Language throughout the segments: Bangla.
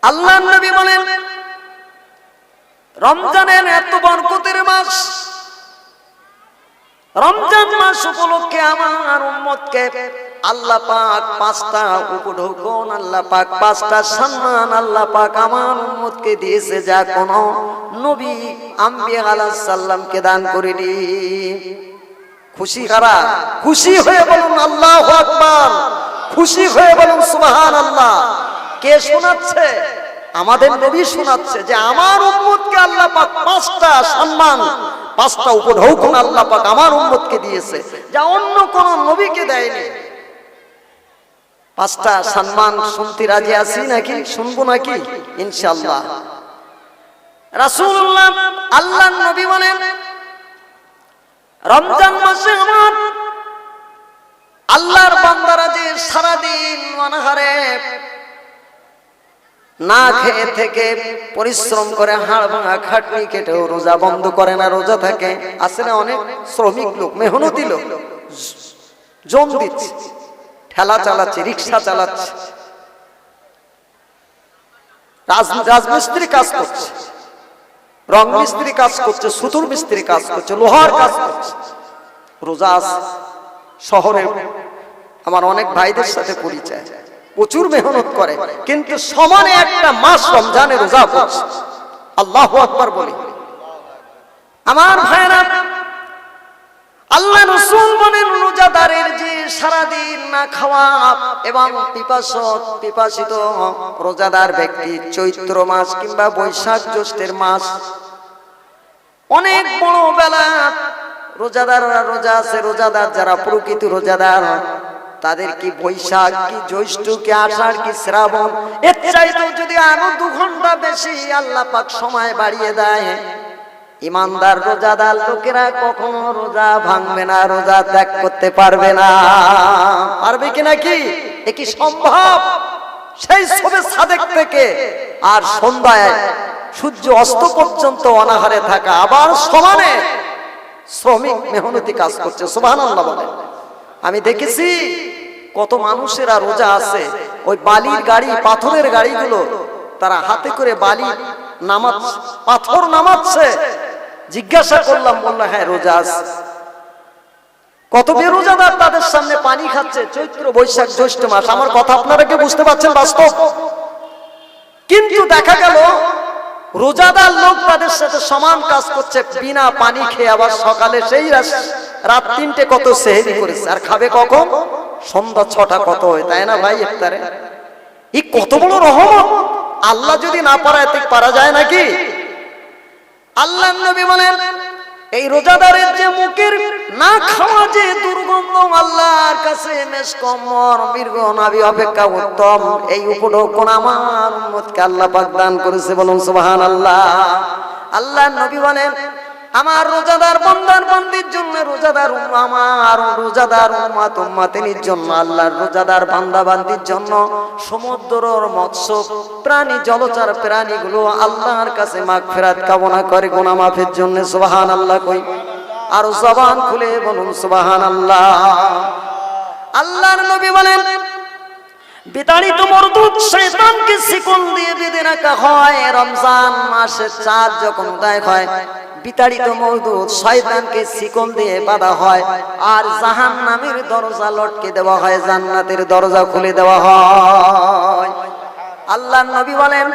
আল্লাহর নবী বলেন রমজানের এত বরকতের মাস, রমজান মাস উপলক্ষে আমার উম্মতকে আল্লাহ পাক পাঁচটা উপঢৌকন, আল্লাহ পাক পাঁচটা সম্মান আল্লাহ পাক আমার উম্মতকে দিয়েছে, যা কোন নবী আম্বিয়া আলাইহিস সালামকে দান করেনি। খুশি কারা? খুশি হয়ে বলুন আল্লাহু আকবার, খুশি হয়ে বলুন সুবহানাল্লাহ। কে শোনাচ্ছে? আমাদের নবী শোনাচ্ছে যে আমার উম্মতকে আল্লাহ পাক পাঁচটা সম্মান, পাঁচটা উপঢৌকন আল্লাহ পাক আমার উম্মতকে দিয়েছে, যা অন্য কোন নবীকে দেয়নি। পাঁচটা সম্মান শুনতে রাজি আছি নাকি? শুনবো নাকি? ইনশাআল্লাহ। রাসূলুল্লাহ আল্লাহর নবী বলেন রমজান মাসে আমার আল্লাহর বান্দারা যে সারাদিন অনাহারে না খেয়ে থেকে পরিশ্রম করে, হাড় ভাঙা খাটনি কেটেও রোজা বন্ধ করে না, রোজা থাকে। আছে না অনেক শ্রমিক লোক, মেহনতি লোক, জম দিচ্ছে, ঠেলা চালাচ্ছে, রিক্সা চালাচ্ছে, রাজমিস্ত্রি কাজ করছে, রং মিস্ত্রি কাজ করছে, সুতুর মিস্ত্রি কাজ করছে, লোহার কাজ করছে, রোজা আছে। শহরে আমার অনেক ভাইদের সাথে পরিচয়, প্রচুর মেহনত করে, কিন্তু সমানে একটা মাস রমজানে রোজা করছে। আল্লাহু আকবার বলি। আমার ভাইরা, আল্লাহ রাসূল বলেন রোজাদারের যে সারাদিন না খাওয়া এবং পিপাসিত রোজাদার ব্যক্তি চৈত্র মাস কিংবা বৈশাখ জ্যৈষ্ঠের মাস অনেক বড় বেলা রোজাদাররা রোজা আছে, রোজাদার যারা প্রকৃত রোজাদার তাদের কি বৈশাখ কি জ্যৈষ্ঠ কি আষাঢ় কি শ্রাবণ, এর চাইতেও যদি আরো 2 ঘন্টা বেশি আল্লাহ পাক সময় বাড়িয়ে দেয়, ইমানদার রোজাদার লোকেরা কখনো রোজা ভাঙবে না, রোজা ত্যাগ করতে পারবে না। পারবে কি নাকি? এ কি সম্ভব? সেই সবে সাদেক থেকে আর সন্ধ্যায় সূর্য অস্ত পর্যন্ত অনাহারে থাকা, আবার সমানে শ্রমিক মেহনতি কাজ করছে। সুবহানাল্লাহ বলে। আমি দেখেছি কত মানুষেরা রোজা আছে, ওই বালির গাড়ি, পাথরের গাড়িগুলো তারা হাতে করে বালি নামাচ্ছে, পাথর নামাচ্ছে। জিজ্ঞাসা করলাম, বললো হ্যাঁ রোজা আছে। কত বেরোজাদার তাদের সামনে পানি খাচ্ছে চৈত্র বৈশাখ জ্যৈষ্ঠ মাস। আমার কথা আপনারা কি বুঝতে পারছেন? বাস্তব। কিন্তু দেখা গেল রোজাদার লোক তাদের সাথে সমান কাজ করছে বিনা পানি খেয়ে, আবার সকালে সেই রাত 3টে কত সেহরি করেছে, আর খাবে কখন? সন্ধ্যা 6টা কত হয়, তাই না ভাই? ইফতারে। এই কত বড় রহমত! আল্লাহ যদি না পারায় ঠিক পারা যায় নাকি? আল্লাহর নবী বলেন এই রোজাদারের যে মুখের না খাওয়া যে দুর্গন্ধ আল্লাহর কাছে মেশকমর মৃগ নাভি অপেক্ষা উত্তম, এই উপঢৌকন আমার উম্মতকে আল্লাহ পাক দান করেছে। বলুন সুবহানাল্লাহ। আল্লাহর নবী বলেন আমার রোজাদার বান্দার বান্দির জন্য, রোজাদার আমার রোজাদার উম্মত উম্মতিনীর জন্য, আল্লাহর রোজাদার বান্দা বান্দির জন্য সমুদ্রের মৎস্য প্রাণী, জলচর প্রাণীগুলো আল্লাহর কাছে মাগফিরাত কামনা করে, গুনাহ মাফের জন্য। সুবহানাল্লাহ কই আর জবান খুলে বলুন সুবহানাল্লাহ। আল্লাহর নবী বলেন বিতাড়িত মরদুদ শয়তানকে শিকল দিয়ে বেঁধে রাখা হয়। রমজান মাসের চাঁদ যখন উদয় হয়, বিতাড়িত মরদুদ শয়তানকে শিকল দিয়ে বাঁধা হয়, আর জাহান্নামের দরজা লটকে দেওয়া হয়, জান্নাতের দরজা খুলে দেওয়া হয়। আল্লাহর নবী বলেন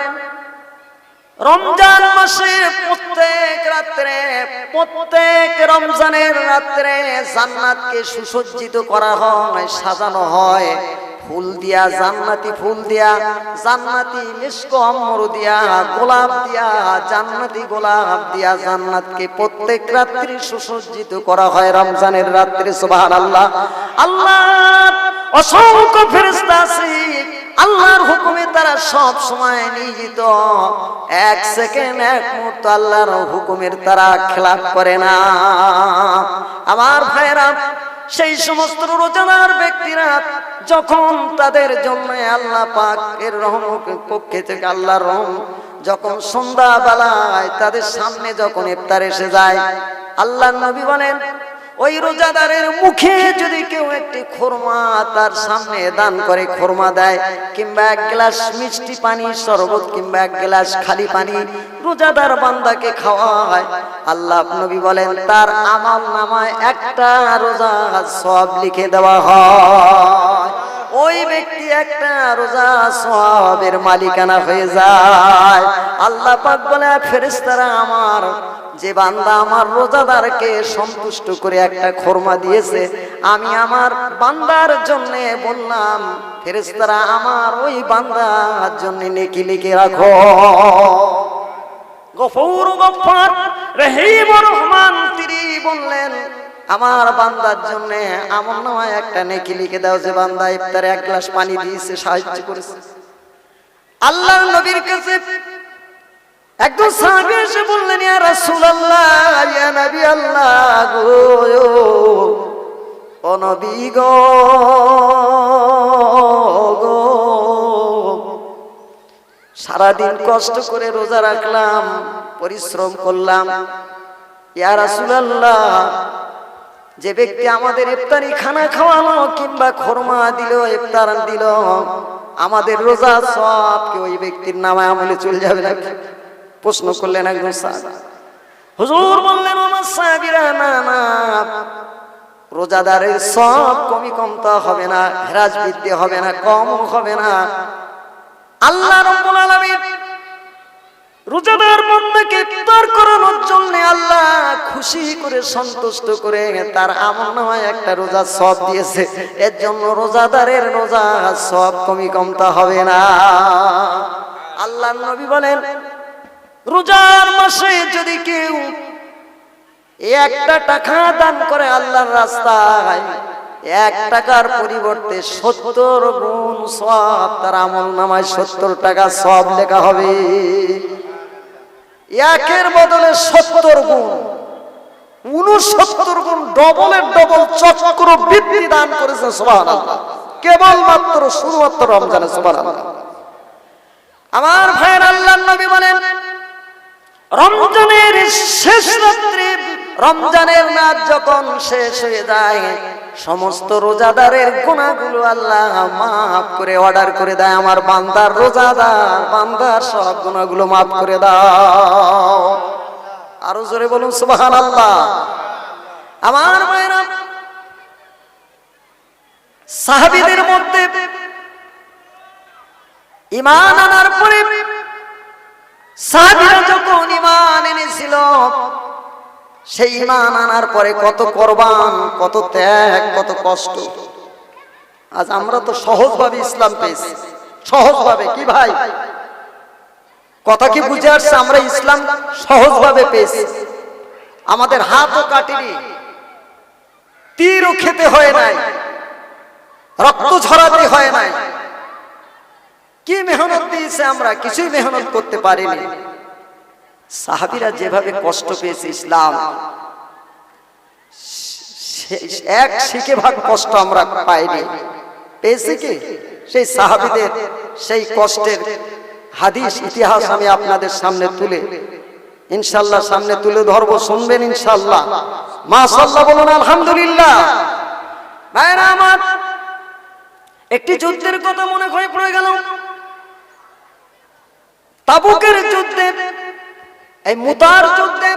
রমজান মাসে প্রত্যেক রাত্রে, প্রত্যেক রমজানের রাত্রে জান্নাতকে সুসজ্জিত করা হয়, সাজানো হয় ফুল দিয়া, জান্নাতি ফুল দিয়া, জান্নাতি মিশক আম্বর দিয়া, গোলাপ দিয়া, জান্নাতি গোলাপ দিয়া জান্নাতকে প্রত্যেক রাত্রি সুসজ্জিত করা হয় রমজানের রাত্রে। সুবহানাল্লাহ। আল্লাহ অসংখ্য ফেরেশতা আছে, আল্লাহর হুকুমে তারা সব সময় নিয়োজিত। 1 সেকেন্ড 1 মুহূর্ত আল্লাহর হুকুমের তারা খেলাফ করে না। আমার ভাইরা, সেই সমস্ত রোজাদার ব্যক্তিরা যখন তাদের জন্য আল্লাহ পাক এর রহমতের পক্ষে থেকে আল্লাহর রহম যখন সন্ধ্যা বেলায় তাদের সামনে যখন ইফতার এসে যায়, আল্লাহর নবী বলেন ওই রোজাদারের মুখে যদি কেউ একটি খোরমা তার সামনে দান করে, খোরমা দেয়, কিংবা এক গ্লাস মিষ্টি পানি শরবত, কিংবা এক গ্লাস খালি পানি রোজাদার বান্দাকে খাওয়ায়, আল্লাহ নবী বলেন তার আমল নামায় একটা রোজা সওয়াব লিখে দেওয়া হয়। ওই ব্যক্তি একটা রোজা সওয়াবের মালিকানা হয়ে যায়। আল্লাহ পাক বলে, ফেরেশতারা আমার যে বান্দা আমার রোজাদারকে সন্তুষ্ট করে একটা খোরমা দিয়েছে, আমি আমার বান্দার জন্য বললাম ফেরেশতারা আমার ওই বান্দার জন্য নেকি লিখে রাখো। গফুর গফফার রহিম রহমান তিনি বললেন আমার বান্দার জন্য আমলনামায় একটা নেকি লিখে দাও, যে বান্দা ইফতারে এক গ্লাস পানি দিয়েছে, সাহায্য করেছে। আল্লাহর নবীর কাছে একজন সাহাবী এসে বললেন, ইয়া রাসূলুল্লাহ, ইয়া নবী আল্লাহ গো, ও নবী গো, সারাদিন কষ্ট করে রোজা রাখলাম, পরিশ্রম করলাম, ইয়া রাসূলুল্লাহ যে ব্যক্তি আমাদের ইফতারি খানা খাওয়ালো কিংবা খোরমা দিল, ইফতার দিল, আমাদের রোজা সওয়াব কি ওই ব্যক্তির নামে আমলে চলে যাবে নাকি? প্রশ্ন করলেন একজন সাহাবী। হুজুর বললেন, আমার সাহাবীরা, না না, রোজাদারের সওয়াব কমই কমতা হবে না, হ্রাস বৃদ্ধি হবে না, কম হবে না। আল্লাহ রাব্বুল আলামিন রোজাদার বান্দাকে ইফতার করানোর জন্য আল্লাহ খুশি করে সন্তুষ্ট করে তার আমলনামায় একটা রোজা সওয়াব দিয়েছে। এর জন্য রোজাদারের রোজা সওয়াব কমই কমতা হবে না। আল্লাহর নবী বলেন, রোজার মাসে যদি কেউ একটা টাকা দান করে আল্লাহর রাস্তায়, 1 টাকার পরিবর্তে 70 গুণ সওয়াব তার আমলনামায় 70 টাকা সওয়াব লেখা হবে। একের বদলে 70 গুণ, 69 গুণ, ডবলের ডবল চক্র বৃদ্ধি দান করেছে। সুবহানাল্লাহ। কেবলমাত্র শুধুমাত্র রমজানে। সুবহানাল্লাহ। আমার ভাইয়ের, আল্লাহর নবী বলেন, রমজানের শেষ রাত্রে, রমজানের রাত যখন শেষ হয়ে যায়, সমস্ত রোজাদারের গুনাহগুলো আল্লাহ মাফ করে অর্ডার করে দেয়, আমার বান্দার রোজাদার বান্দার সব গুনাহগুলো মাফ করে দাও। আরো জোরে বলুন সুবহানাল্লাহ। আমার ভাইরা, সাহাবীদের মধ্যে ঈমান আনার পরে সাহাবীরা যখন ঈমান এনেছিল, সেই ঈমান আনার পরে কত কোরবান, কত ত্যাগ, কত কষ্ট। আজ আমরা তো সহজভাবে ইসলাম পেয়েছি, সহজভাবে। কি ভাই, কথা কি বুঝে আসছে? আমরা ইসলাম সহজভাবে পেয়েছি, আমাদের হাতও কাটেনি, তীরও খেতে হয় নাই, রক্ত ঝরাতে হয় নাই। কি মেহনত দিয়েছে আমরা? কিছুই মেহনত করতে পারিনি। সাহাবীরা যেভাবে কষ্ট পেয়েছে, ইসলাম 1/6 কষ্ট আমরা পাইনি। পেয়েছি কি? সেই সাহাবীদের সেই কষ্টের হাদিস, ইতিহাস আমি আপনাদের সামনে তুলে ইনশাআল্লাহ সামনে তুলে ধরবো, শুনবেন ইনশাআল্লাহ। মাশাআল্লাহ বলুন আলহামদুলিল্লাহ। ভাইরা আমার, একটি যুদ্ধের কথা মনে হয়ে পড়ে গেল। তাবুকের যুদ্ধে, এই মুতার যুদ্ধে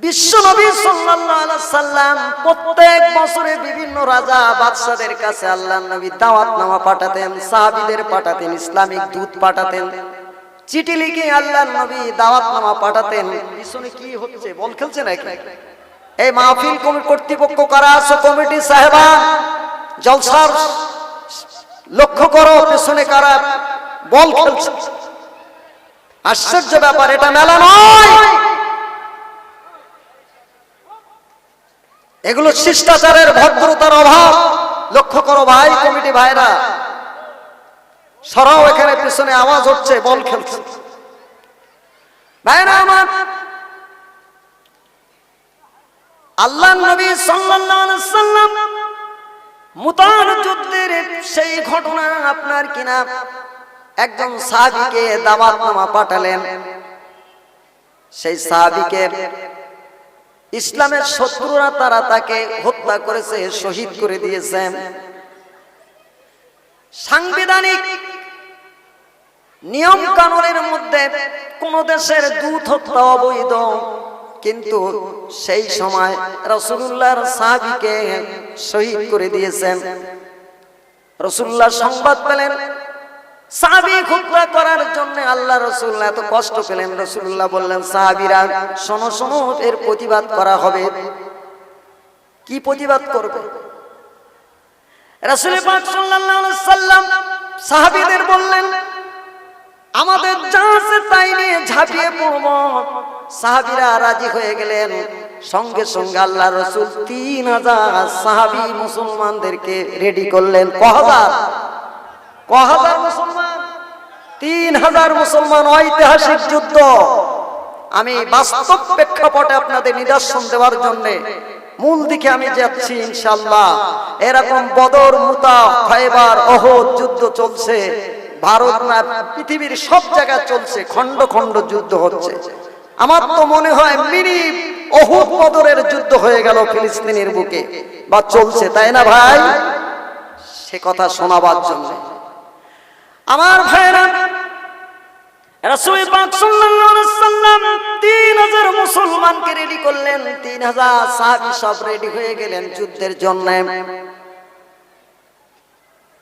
বিশ্ব নবী সাল্লাল্লাহু আলাইহি সাল্লাম প্রত্যেক বছরে বিভিন্ন রাজা বাদশাদের কাছে আল্লাহর নবী দাওয়াতনামা পাঠাতেন, সাহাবীদের পাঠাতেন, ইসলামিক দূত পাঠাতেন, চিঠি লিখে আল্লাহর নবী দাওয়াতনামা পাঠাতেন। পিছনে কি হচ্ছে? বল খেলছে নাকি? এই মাহফিল কর্তৃপক্ষ কারা আছো? কমিটি সাহেবান, জলসার লক্ষ্য করো, পেছনে কারা বল খেলছে? আশ্চর্য ব্যাপার, এটা মেলা নয়, এগুলো শিষ্টাচারের, ভদ্রতার অভাব। লক্ষ্য করো ভাই, কমিটি ভাইরা সরাও, এখানে পিছনে আওয়াজ হচ্ছে, বল খেলছে। ভাইরা আমার, আল্লাহর নবী সাল্লাল্লাহু আলাইহি সাল্লাম মুতার যুদ্ধের সেই ঘটনা আপনার কিনা একজন সাহাবীকে দাওয়াতনামা পাঠালেন। সেই সাহাবীকে ইসলামের শত্রুরা তারা তাকে হত্যা করেছে, শহীদ করে দিয়েছে। সাংবিধানিক নিয়ম কানুনের মধ্যে কোন দেশের দূত হত্যা অবৈধ, কিন্তু সেই সময় রাসূলুল্লাহর সাহাবীকে শহীদ করে দিয়েছেন। রাসূলুল্লাহ সংবাদ পেলেন সাহাবী হত্যা করার জন্য, আল্লাহ রাসূল এত কষ্ট পেলেন। রাসূলুল্লাহ বললেন, সাহাবীরা শোনো শোনো, এর প্রতিবাদ করা হবে। কি প্রতিবাদ করবে? রাসূল পাক সাল্লাল্লাহু আলাইহি সাল্লাম সাহাবীদের বললেন, আমাদের যা আছে তাই নিয়ে ঝাঁপিয়ে পড়ব। সাহাবীরা রাজি হয়ে গেলেন। সঙ্গে সঙ্গে আল্লাহ রাসূল 3000 সাহাবী মুসলমানদেরকে রেডি করলেন। কহাজার মুসলমান? 3000 মুসলমান। ঐতিহাসিক যুদ্ধ। আমি বাস্তব প্রেক্ষাপটে আপনাদের নিদর্শন দেওয়ার জন্য মূল দিকে আমি যাচ্ছি ইনশাআল্লাহ। এরকম বদর, মুতা, খায়বার, ওহদ যুদ্ধ চলছে। ভারত না পৃথিবীর সব জায়গায় চলছে, খন্ড খন্ড যুদ্ধ হচ্ছে। আমার তো মনে হয় মিনি ওহদ বদরের যুদ্ধ হয়ে গেল ফিলিস্তিনের বুকে, বা চলছে, তাই না ভাই? সে কথা শোনাবার জন্য আমার ভাইরা, রাসূল পাক সাল্লাল্লাহু আলাইহি সাল্লাম 3000 মুসলমানকে রেডি করলেন। 3000 সাহাবী সব রেডি হয়ে গেলেন যুদ্ধের জন্য।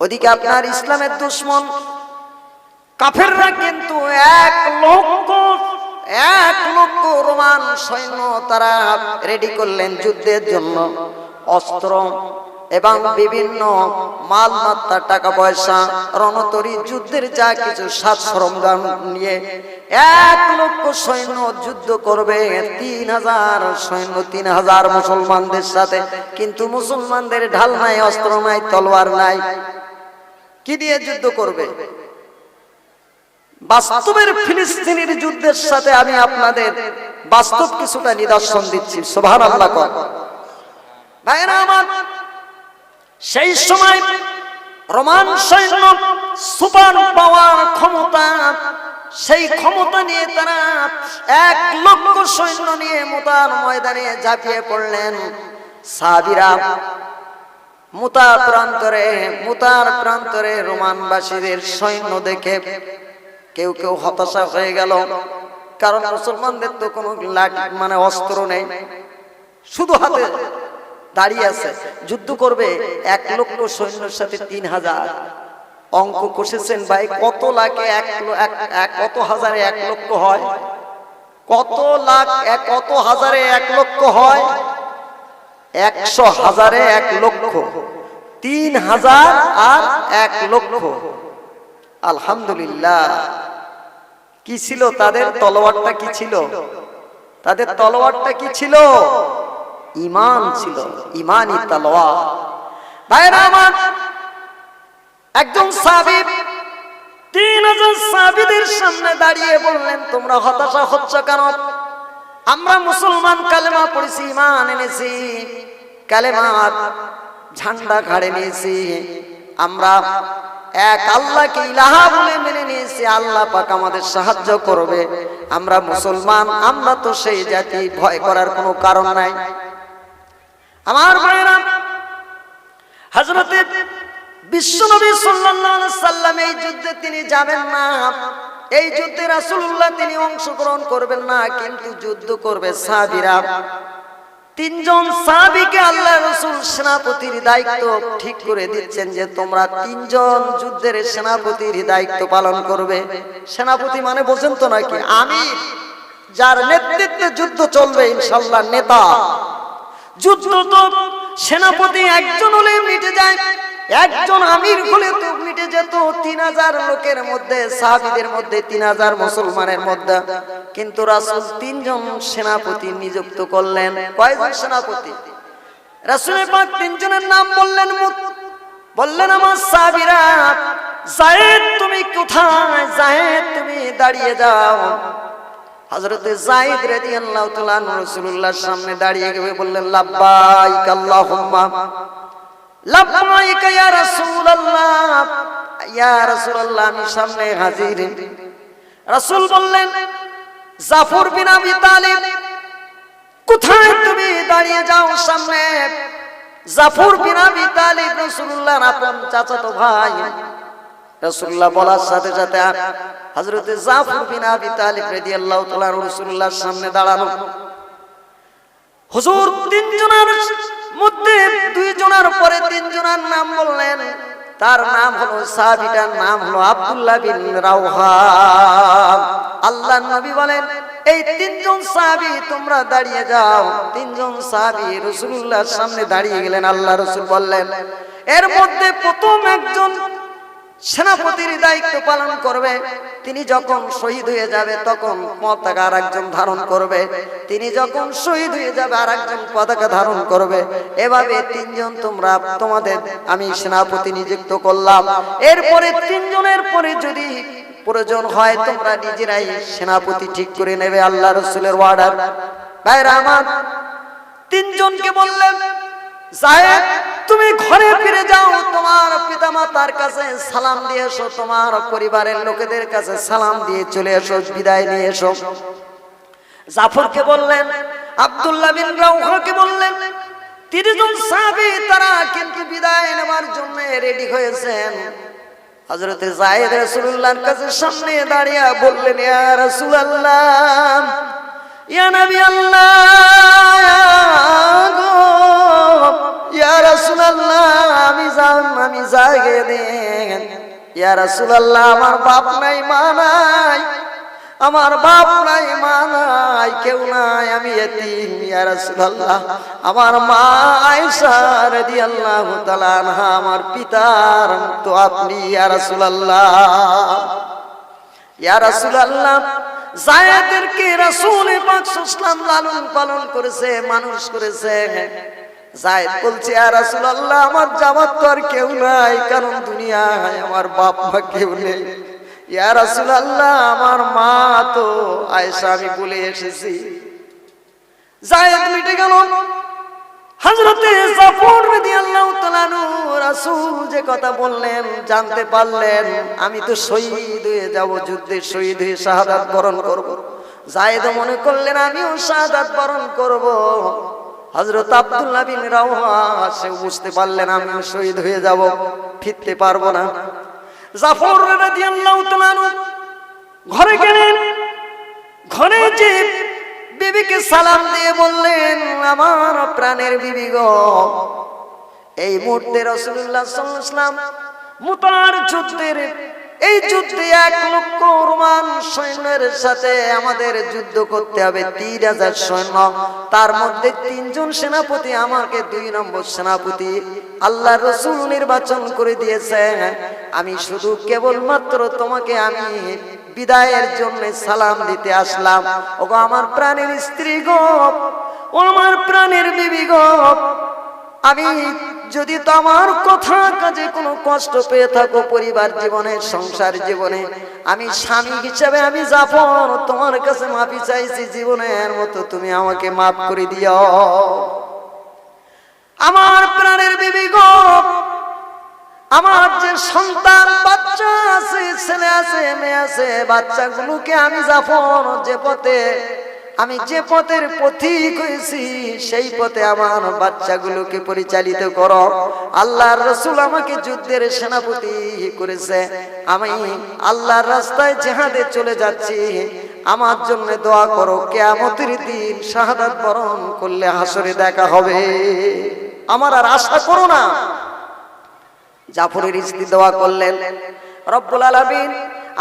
ওদিকে আপনার ইসলামের দুশমন কাফেররা কিন্তু 1 লক্ষ রোমান সৈন্য তারা রেডি করলেন যুদ্ধের জন্য। অস্ত্র এবং বিভিন্ন মালমাত্তা, টাকা পয়সা, রণতরী, যুদ্ধের যা কিছু সাজ সরঞ্জাম নিয়ে 1 লক্ষ সৈন্য যুদ্ধ করবে। 3000 সৈন্য 3000 মুসলমানদের সাথে। কিন্তু মুসলমানদের ঢাল নাই, অস্ত্র নাই, তলোয়ার নাই। কি দিয়ে যুদ্ধ করবে? বাস্তবের ফিলিস্তিনের যুদ্ধের সাথে আমি আপনাদের বাস্তব কিছুটা নিদর্শন দিচ্ছি। সুবহানাল্লাহ। ভাইরা আমার, সেই সময় রোমান সৈন্য সুপার পাওয়ার ক্ষমতা, সেই ক্ষমতা নিয়ে তারা 1 লক্ষ সৈন্য নিয়ে মুতার ময়দানে ঝাঁপিয়ে পড়লেন। সাহাবীরা মুতার প্রান্তরে রোমানবাসীদের সৈন্য দেখে কেউ কেউ হতাশা হয়ে গেল। কারণ মুসলমানদের তো কোনো লাঠি মানে অস্ত্র নেই, শুধু হাতে দাঁড়িয়ে আছে। যুদ্ধ করবে 1 লক্ষ সৈন্যের সাথে 3000। অঙ্ক কষেছেন ভাই, কত লাখে কত হাজারে 1 লক্ষ হয়? কত লাখ কত হাজারে 1 লক্ষ হয়? 100,000-এ 1 লক্ষ, 3000 আর 1 লক্ষ। আলহামদুলিল্লাহ। কি ছিল তাদের তলোয়ারটা? কি ছিল তাদের তলোয়ারটা? কি ছিল? ঈমান ছিল, ঈমানি তলোয়ার। ভাইরা আমার, একজন সাহাবী 3000 সাহাবীদের সামনে দাঁড়িয়ে বললেন, তোমরা হতাশা হচ্ছ কেন? আমরা মুসলমান, কালেমা পড়েছি, ঈমান এনেছি, কালেমার ঝান্ডা ঘাড়ে নিয়েছি। আমরা এক আল্লাহকে ইলাহা বলে মেনে নিয়েছি। আল্লাহ পাক আমাদের সাহায্য করবে। আমরা মুসলমান, আমরা তো সেই জাতি, ভয় করার কোনো কারণ নাই। আমার ভাইরা, হযরতে বিশ্বনবী সাল্লাল্লাহু আলাইহি সাল্লাম এই যুদ্ধে তিনি যাবেন না। এই যুদ্ধে রাসূলুল্লাহ তিনি অংশগ্রহণ করবেন না, কিন্তু যুদ্ধ করবে সাহাবীরা। 3 জন সাহাবীকে আল্লাহ রাসূল সেনাপতির দায়িত্ব ঠিক করে দিচ্ছেন যে তোমরা 3 জন যুদ্ধের সেনাপতির দায়িত্ব পালন করবে। সেনাপতি মানে বোঝেন তো নাকি? আমির, যার নেতৃত্বে যুদ্ধ চলবে ইনশাআল্লাহ, নেতা। যুদ্ধ তো সেনাপতি একজন হলে মিটে যায়, একজন আমির হলে তো মিটে যেত 3000 লোকের মধ্যে, সাহাবীদের মধ্যে, 3000 মুসলমানের মধ্যে। কিন্তু রাসূল 3 জন সেনাপতি নিযুক্ত করলেন। কয়জন সেনাপতি? রাসূল পাক 3 জনের নাম বললেন, আমার সাহাবীরা, যায়েদ তুমি কোথায়? যায়েদ তুমি দাঁড়িয়ে যাও। হযরতে যায়েদ রাদিয়াল্লাহু তাআলা আনহু রাসূলুল্লাহর সামনে দাঁড়িয়ে গিয়ে বললেন, লাব্বাইক আল্লাহুম্মা লাব্বাইক ইয়া রাসূলুল্লাহ, ইয়া রাসূলুল্লাহ, আমি সামনে হাজির। রাসূল বললেন, জাফর বিন আবি তালিব কোথায় তুমি দাঁড়িয়ে যাও সামনে। জাফর বিন আবি তালিব রাসূলুল্লাহর আপন চাচাতো ভাই। রাসূলুল্লাহ বলার সাথে সাথে হযরতে জাফর বিন আবি তালিব রাদিয়াল্লাহু তাআলা রাসূলুল্লাহর সামনে দাঁড়ানো। হুজুর তিনজনের মধ্যে দুইজনের পরে তিনজনের নাম বললেন। তার নাম হলো, সাহাবীটার নাম হলো আব্দুল্লাহ বিন রাওহা। আল্লাহর নবী বলেন, এই তিনজন সাহাবী তোমরা দাঁড়িয়ে যাও। তিনজন সাহাবী রাসূলুল্লাহর সামনে দাঁড়িয়ে গেলেন। আল্লাহ রাসূল বললেন, এর মধ্যে প্রথম একজন সেনাপতির দায়িত্ব পালন করবে। তিনি যখন শহীদ হয়ে যাবে তখন পতাকা আরেকজন ধারণ করবে। তিনি যখন শহীদ হয়ে যাবে আরেকজন পতাকা ধারণ করবে। এভাবে তিনজন তোমরা, তোমাদের আমি সেনাপতি নিযুক্ত করলাম। এরপরে তিনজনের পরে যদি প্রয়োজন হয় তোমরা নিজেরাই সেনাপতি ঠিক করে নেবে। আল্লাহ রাসূলের অর্ডার। ভাইরা আমার, তিনজনকে বললেন, যায়েদ তুমি ঘরে ফিরে যাও, তোমার পিতামাতার কাছে সালাম দিয়ে এসো, তোমার পরিবারের লোকেদের কাছে সালাম দিয়ে চলে এসো, বিদায় নিয়ে এসো। জাফরকে বললেন, আব্দুল্লাহ বিন রাওহাকে বললেন। তিনজন সাহাবী তারা কিন্তু বিদায় নেওয়ার জন্য রেডি হয়েছেন। হযরতে যায়েদ রাসূলুল্লাহর কাছে সামনে দাঁড়িয়ে বললেন, ইয়া রাসূলুল্লাহ, ইয়া নবী আল্লাহ, ইয়া রাসূলুল্লাহ, আমি জাগে দেন। ইয়া রাসূলুল্লাহ, আমার বাপ নাই মা নাই, আমার বাপ নাই মা নাই, কেউ নাই, আমি এতিম। ইয়া রাসূলুল্লাহ, আমার মা আয়েশা রাদিয়াল্লাহু তাআলা আনহা আমার পিতার তো আপনি। ইয়া রাসূলুল্লাহ, ইয়া রাসূলুল্লাহ, যায়েদকে রাসূল পাক সাল্লাল্লাহু লালন পালন করেছে, মানুষ করেছে। যায়েদ বলছে, ইয়া রাসূলুল্লাহ, আমার জামাত তো আর কেউ নাই, কারণ দুনিয়ায় আমার বাপ মা কেউ নেই। ইয়া রাসূলুল্লাহ, আমার মা তো আয়েশা আমি বলে এসেছি। যায়েদ মিটে গেল। হযরতে জাফর রাদিয়াল্লাহু তাআলা রাসূল যে কথা বললেন জানতে পারলেন, আমি তো শহীদ হয়ে যাব, যুদ্ধে শহীদ হয়ে শাহাদাত বরণ করব। যায়েদ মনে করলেন আমিও শাহাদাত বরণ করব। হযরত আব্দুল্লাহ বিন রাওহা সে বুঝতে পারলেন আমিও শহীদ হয়ে যাব, ফিরতে পারবো না। জাফর রাদিয়াল্লাহু তাআলা ঘরে গেলেন। ঘরে যে বিবিকে সালাম দিয়ে বললেন, আমার প্রাণের বিবি গো, এই মুহূর্তে রাসূলুল্লাহ সাল্লাল্লাহু আলাইহি ওয়াসাল্লাম মুতার যুদ্ধের এই যুদ্ধে 1 লক্ষ রোমান সৈন্যের সাথে আমাদের যুদ্ধ করতে হবে, 3000 সৈন্য। তার মধ্যে 3 জন সেনাপতি, আমাকে 2 নম্বর সেনাপতি আল্লাহ রাসূল নির্বাচন করে দিয়েছে। আমি শুধু কেবলমাত্র তোমাকে আমি বিদায়ের জন্য সালাম দিতে আসলাম। ওগো আমার প্রাণের স্ত্রী গো, ও আমার প্রাণের বিবি গো, আমি যদি তোমার কথা কাজে কোনো কষ্ট পেয়ে থাকো পরিবার জীবনে, সংসার জীবনে, আমি স্বামী হিসেবে আমি জাফর তোমার কাছে মাফি চাইছি, জীবনের মতো তুমি আমাকে মাফ করে দিও। আমার প্রাণের বিবি গো, আমার যে সন্তান বাচ্চা আছে, ছেলে আছে, মেয়ে আছে, বাচ্চাগুলোকে আমি জাফর আমি যে পথের পথিক হয়েছি সেই পথে আমার বাচ্চাগুলোকে পরিচালিত করো। আল্লাহর রাসূল আমাকে যুদ্ধের সেনাপতি করেছে, আমি আল্লাহর রাস্তায় জিহাদে চলে যাচ্ছি, আমার জন্য দোয়া করো, কিয়ামতের দিন শাহাদাত বরণ করলে হাসরে দেখা হবে, আমার আর আশা করো না। জাফরের স্ত্রী দোয়া করলেন, রব্বুল আলামিন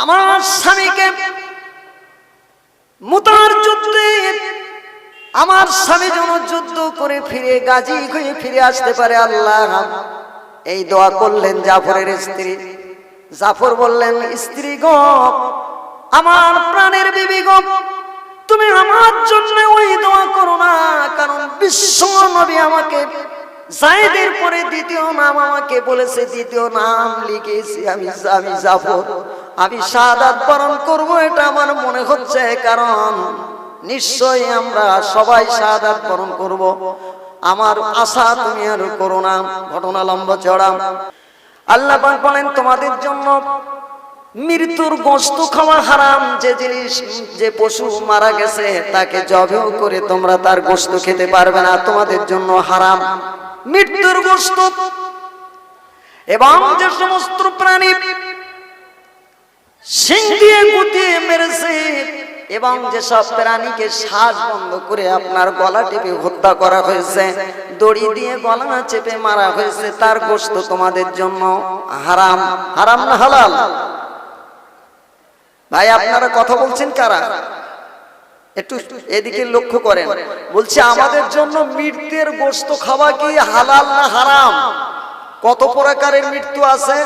আমার স্বামীকে মুতার যুদ্ধে আমার স্বামী যেন যুদ্ধ করে ফিরে গাজী হয়ে ফিরে আসতে পারে। আল্লাহ এই দোয়া করলেন জাফরের স্ত্রী। জাফর বললেন, স্ত্রী গো, আমার প্রাণের বিবি গো, তুমি আমার জন্য ওই দোয়া করো না, কারণ বিশ্ব নবী আমাকে যায়েদের পরে দ্বিতীয় নাম আমাকে বলেছে, দ্বিতীয় নাম লিখেছি আমি জাফর, আমি শাহাদাত বরণ করব, এটা আমার মনে হচ্ছে, কারণ নিশ্চয়ই আমরা সবাই শাহাদাত বরণ করব, আমার আশা তুমি আর করো না। ঘটনা লম্বা চড়া। আল্লাহ পাক বলেন, তোমাদের জন্য মৃত্যুর গোশত খাওয়া হারাম। যে জিনিস, যে পশু মারা গেছে তাকে জবেহ করে তোমরা তার গোশত খেতে পারবে না, তোমাদের জন্য হারাম মৃত্যুর গোশত। এবং যে সমস্ত প্রাণী শিং দিয়ে গুতিয়ে মেরেছে এবং যেসব প্রাণীকে শ্বাস বন্ধ করে আপনার গলা টিপে হত্যা করা হয়েছে, দড়ি দিয়ে গলা চেপে মারা হয়েছে, তার গোশত তোমাদের জন্য হারাম। হারাম না হালাল? ভাই আপনারা কথা বলছেন কারা? একটু এদিকে লক্ষ্য করেন। বলছি আমাদের জন্য মৃত্যুর গোশত খাওয়া কি হালাল না হারাম? কত প্রকারের মৃত্যু আছে?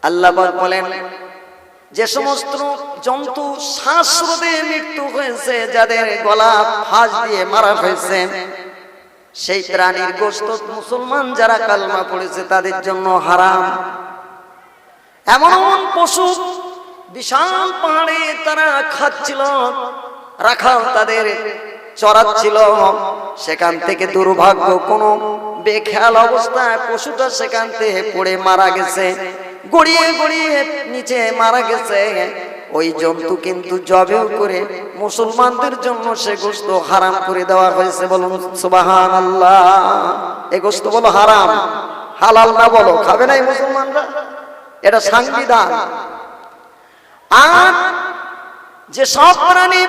আল্লাহ পাক বলেন যে সমস্ত জন্তু শ্বাসরোধে মৃত্যু হয়েছে, যাদের গলা ফাঁস দিয়ে মারা হয়েছে, সেই প্রাণীর গোশত মুসলমান যারা কালমা পড়েছে তাদের জন্য হারাম। এমন এমন পশু বিশাল পাহাড়ে তারা খাচ্ছিল, রাখাল তাদের চড়াচ্ছিল, সেখান থেকে দুর্ভাগ্য কোনো বেখেয়াল অবস্থায় পশুটা সেখান থেকে পড়ে মারা গেছে, গড়িয়ে গড়িয়ে নিচে মারা গেছে। ওই জন্তু কিন্তু জবেহ করে মুসলমানদের জন্য সে গোশত হারাম করে দেওয়া হয়েছে। বলুন সুবহানাল্লাহ। এই গোশত বলো হারাম, হালাল না বলো? খাবে না এই মুসলমানরা, এটা সংবিধান। আর যে সব প্রাণী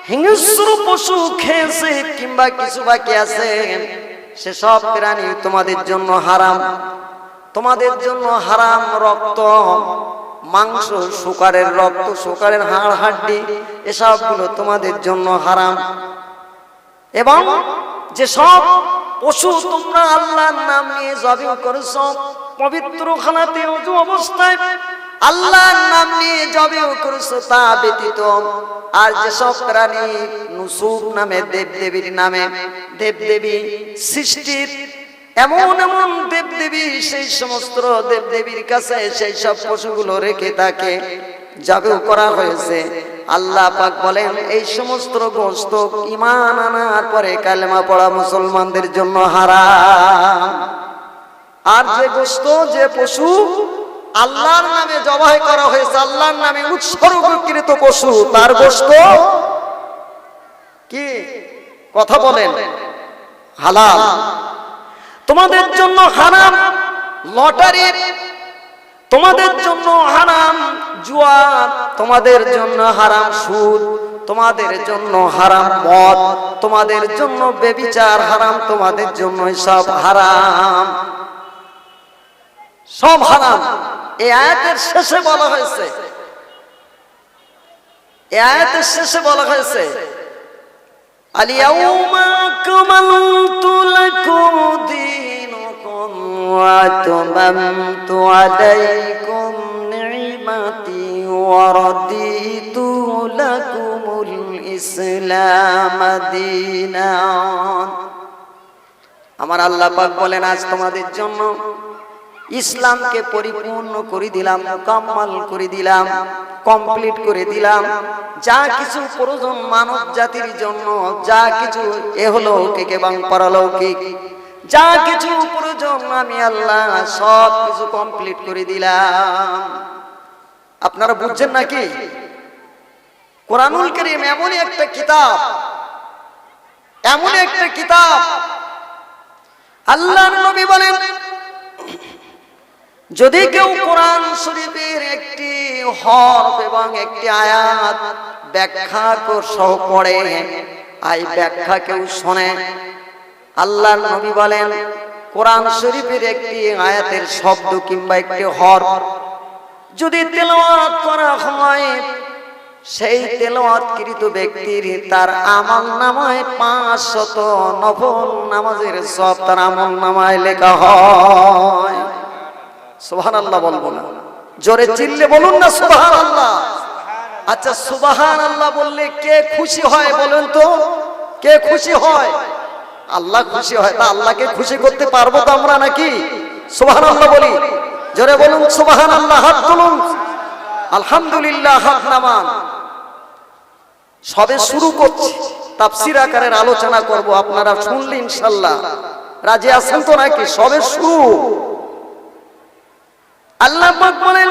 হিংস্র পশু খেয়েছে কিংবা কিছু বাকি আছে, সে সব প্রাণী তোমাদের জন্য হারাম। তোমাদের জন্য হারাম রক্ত, মাংস, শুকরের রক্ত, শুকরের হাড় হাড্ডি, এসবগুলো তোমাদের জন্য হারাম। এবং যে সব পশু তোমরা আল্লাহর নাম নিয়ে জবেহ করেছো, পবিত্র খানাতে ওযু অবস্থায় আল্লাহর নাম নিয়ে জবেহ করেছো, তা ব্যতীত আর যেসব প্রাণী নুসুব নামে, দেবদেবীর নামে, দেবদেবী সৃষ্টির এমন এমন দেবদেবী, সেই সমস্ত দেবদেবীর কাছে সেই সব পশুগুলো রেখে তাকে জবেহ করা হয়েছে। আল্লাহ পাক বলেন এই সমস্ত গোশত ঈমান আনার পরে কালেমা পড়া মুসলমানদের জন্য হারাম। আর যে গোশত, যে পশু আল্লাহর নামে জবাহ করা হয়েছে, আল্লাহর নামে উৎসর্গকৃত পশু, তার গোশত কি? কথা বলেন, হালাল। তোমাদের জন্য হারাম লটারি, তোমাদের জন্য হারাম জুয়া, তোমাদের জন্য হারাম সুদ, তোমাদের জন্য হারাম মদ, তোমাদের জন্য ব্যভিচার হারাম, তোমাদের জন্য সব হারাম, সব হারাম। এই আয়াতের শেষে বলা হয়েছে, এই আয়াতের শেষে বলা হয়েছে আল-ইয়াউমা আকমালতু লাকুম দীনাকুম ওয়া আতমামতু আলাইকুম নি'মাতি ওয়া রাদিতু লাকুমুল ইসলাম দীনান। আমার আল্লাহ পাক বলেন আজ তোমাদের জন্য ইসলামকে পরিপূর্ণ করে দিলাম, মুকাম্মাল করে দিলাম, কমপ্লিট করে দিলাম। যা কিছু প্রয়োজন মানব জাতির জন্য, যা কিছু ইহলৌকিক এবং পরলৌকিক যা কিছু প্রয়োজন আমি আল্লাহ সব কিছু কমপ্লিট করে দিলাম। আপনারা বুঝছেন নাকি? কোরআনুল কারীম এমন একটা কিতাব, এমন একটা কিতাব, আল্লাহর নবী বলেন যদি কেউ কোরআন শরীফের একটি হরফ এবং একটি আয়াত ব্যাখ্যা সহ পড়ে, এই ব্যাখ্যা কেউ শোনে, আল্লাহর নবী বলেন কোরআন শরীফের একটি আয়াতের শব্দ কিংবা একটি হরফ যদি তেলাওয়াত করা হয়, সেই তেলাওয়াতকৃত ব্যক্তির তার আমলনামায় 500 নফল নামাজের সব তার আমলনামায় লেখা হয়। সুবহানাল্লাহ বলবো না? জোরে চিল্লে বলুন না সুবহানাল্লাহ। আচ্ছা সুবহানাল্লাহ বললে কে খুশি হয় বলেন তো? কে খুশি হয়? আল্লাহ খুশি হয়। তা আল্লাহকে খুশি করতে পারবো তো আমরা নাকি? সুবহানাল্লাহ বলি, জোরে বলুন সুবহানাল্লাহ, হাত তুলুন, আলহামদুলিল্লাহ হাত নামান। সবে শুরু করছি, তাফসীর আকারের আলোচনা করব, আপনারা শুনলে ইনশাআল্লাহ রাজি আছেন তো নাকি? সবে শুরু। আল্লাহ পাক বলেন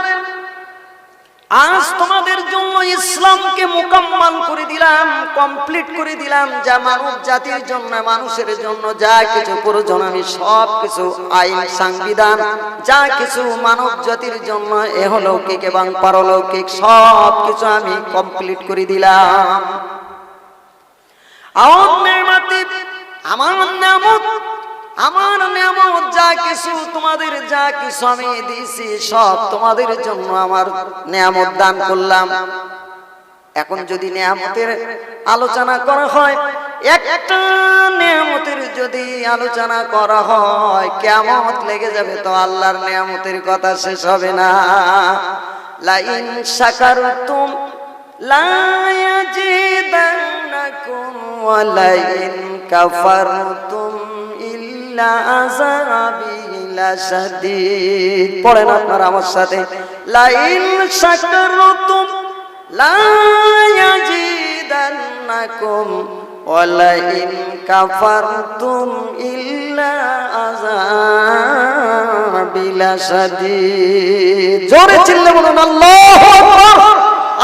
আজ তোমাদের জন্য ইসলামকে মুকাম্মাল করে দিলাম, কমপ্লিট করে দিলাম। যা মানব জাতির জন্য, মানুষের জন্য যা কিছু প্রয়োজন, আমি সব কিছু আইন সংবিধান যা কিছু মানব জাতির জন্য এহলৌকিক এবং পারলৌকিক সব কিছু আমি কমপ্লিট করে দিলাম। আমার নিয়ামত যা কিছু তোমাদের, যা কিছু আমি দিয়েছি সব তোমাদের জন্য আমার নিয়ামত দান করলাম। এখন যদি নিয়ামতের আলোচনা করা হয়, একটা নিয়ামতের যদি আলোচনা করা হয় কিয়ামত লেগে যাবে, তো আল্লাহর নিয়ামতের কথা শেষ হবে না। লাইন শাকারতুম লা ইয়াজিদান্নাকুম ওয়া লাইন কাফারতুম ইল্লা আযাবি লাশাদীদ। পড়েন আপনারা আমার সাথে, লাইন শাকারতুম লা ইয়াজিদান্নাকুম ওয়া লাইন কাফারতুম ইল্লা আযাবি লাশাদীদ। জোরে চিল্লে বলুন আল্লাহু আকবার।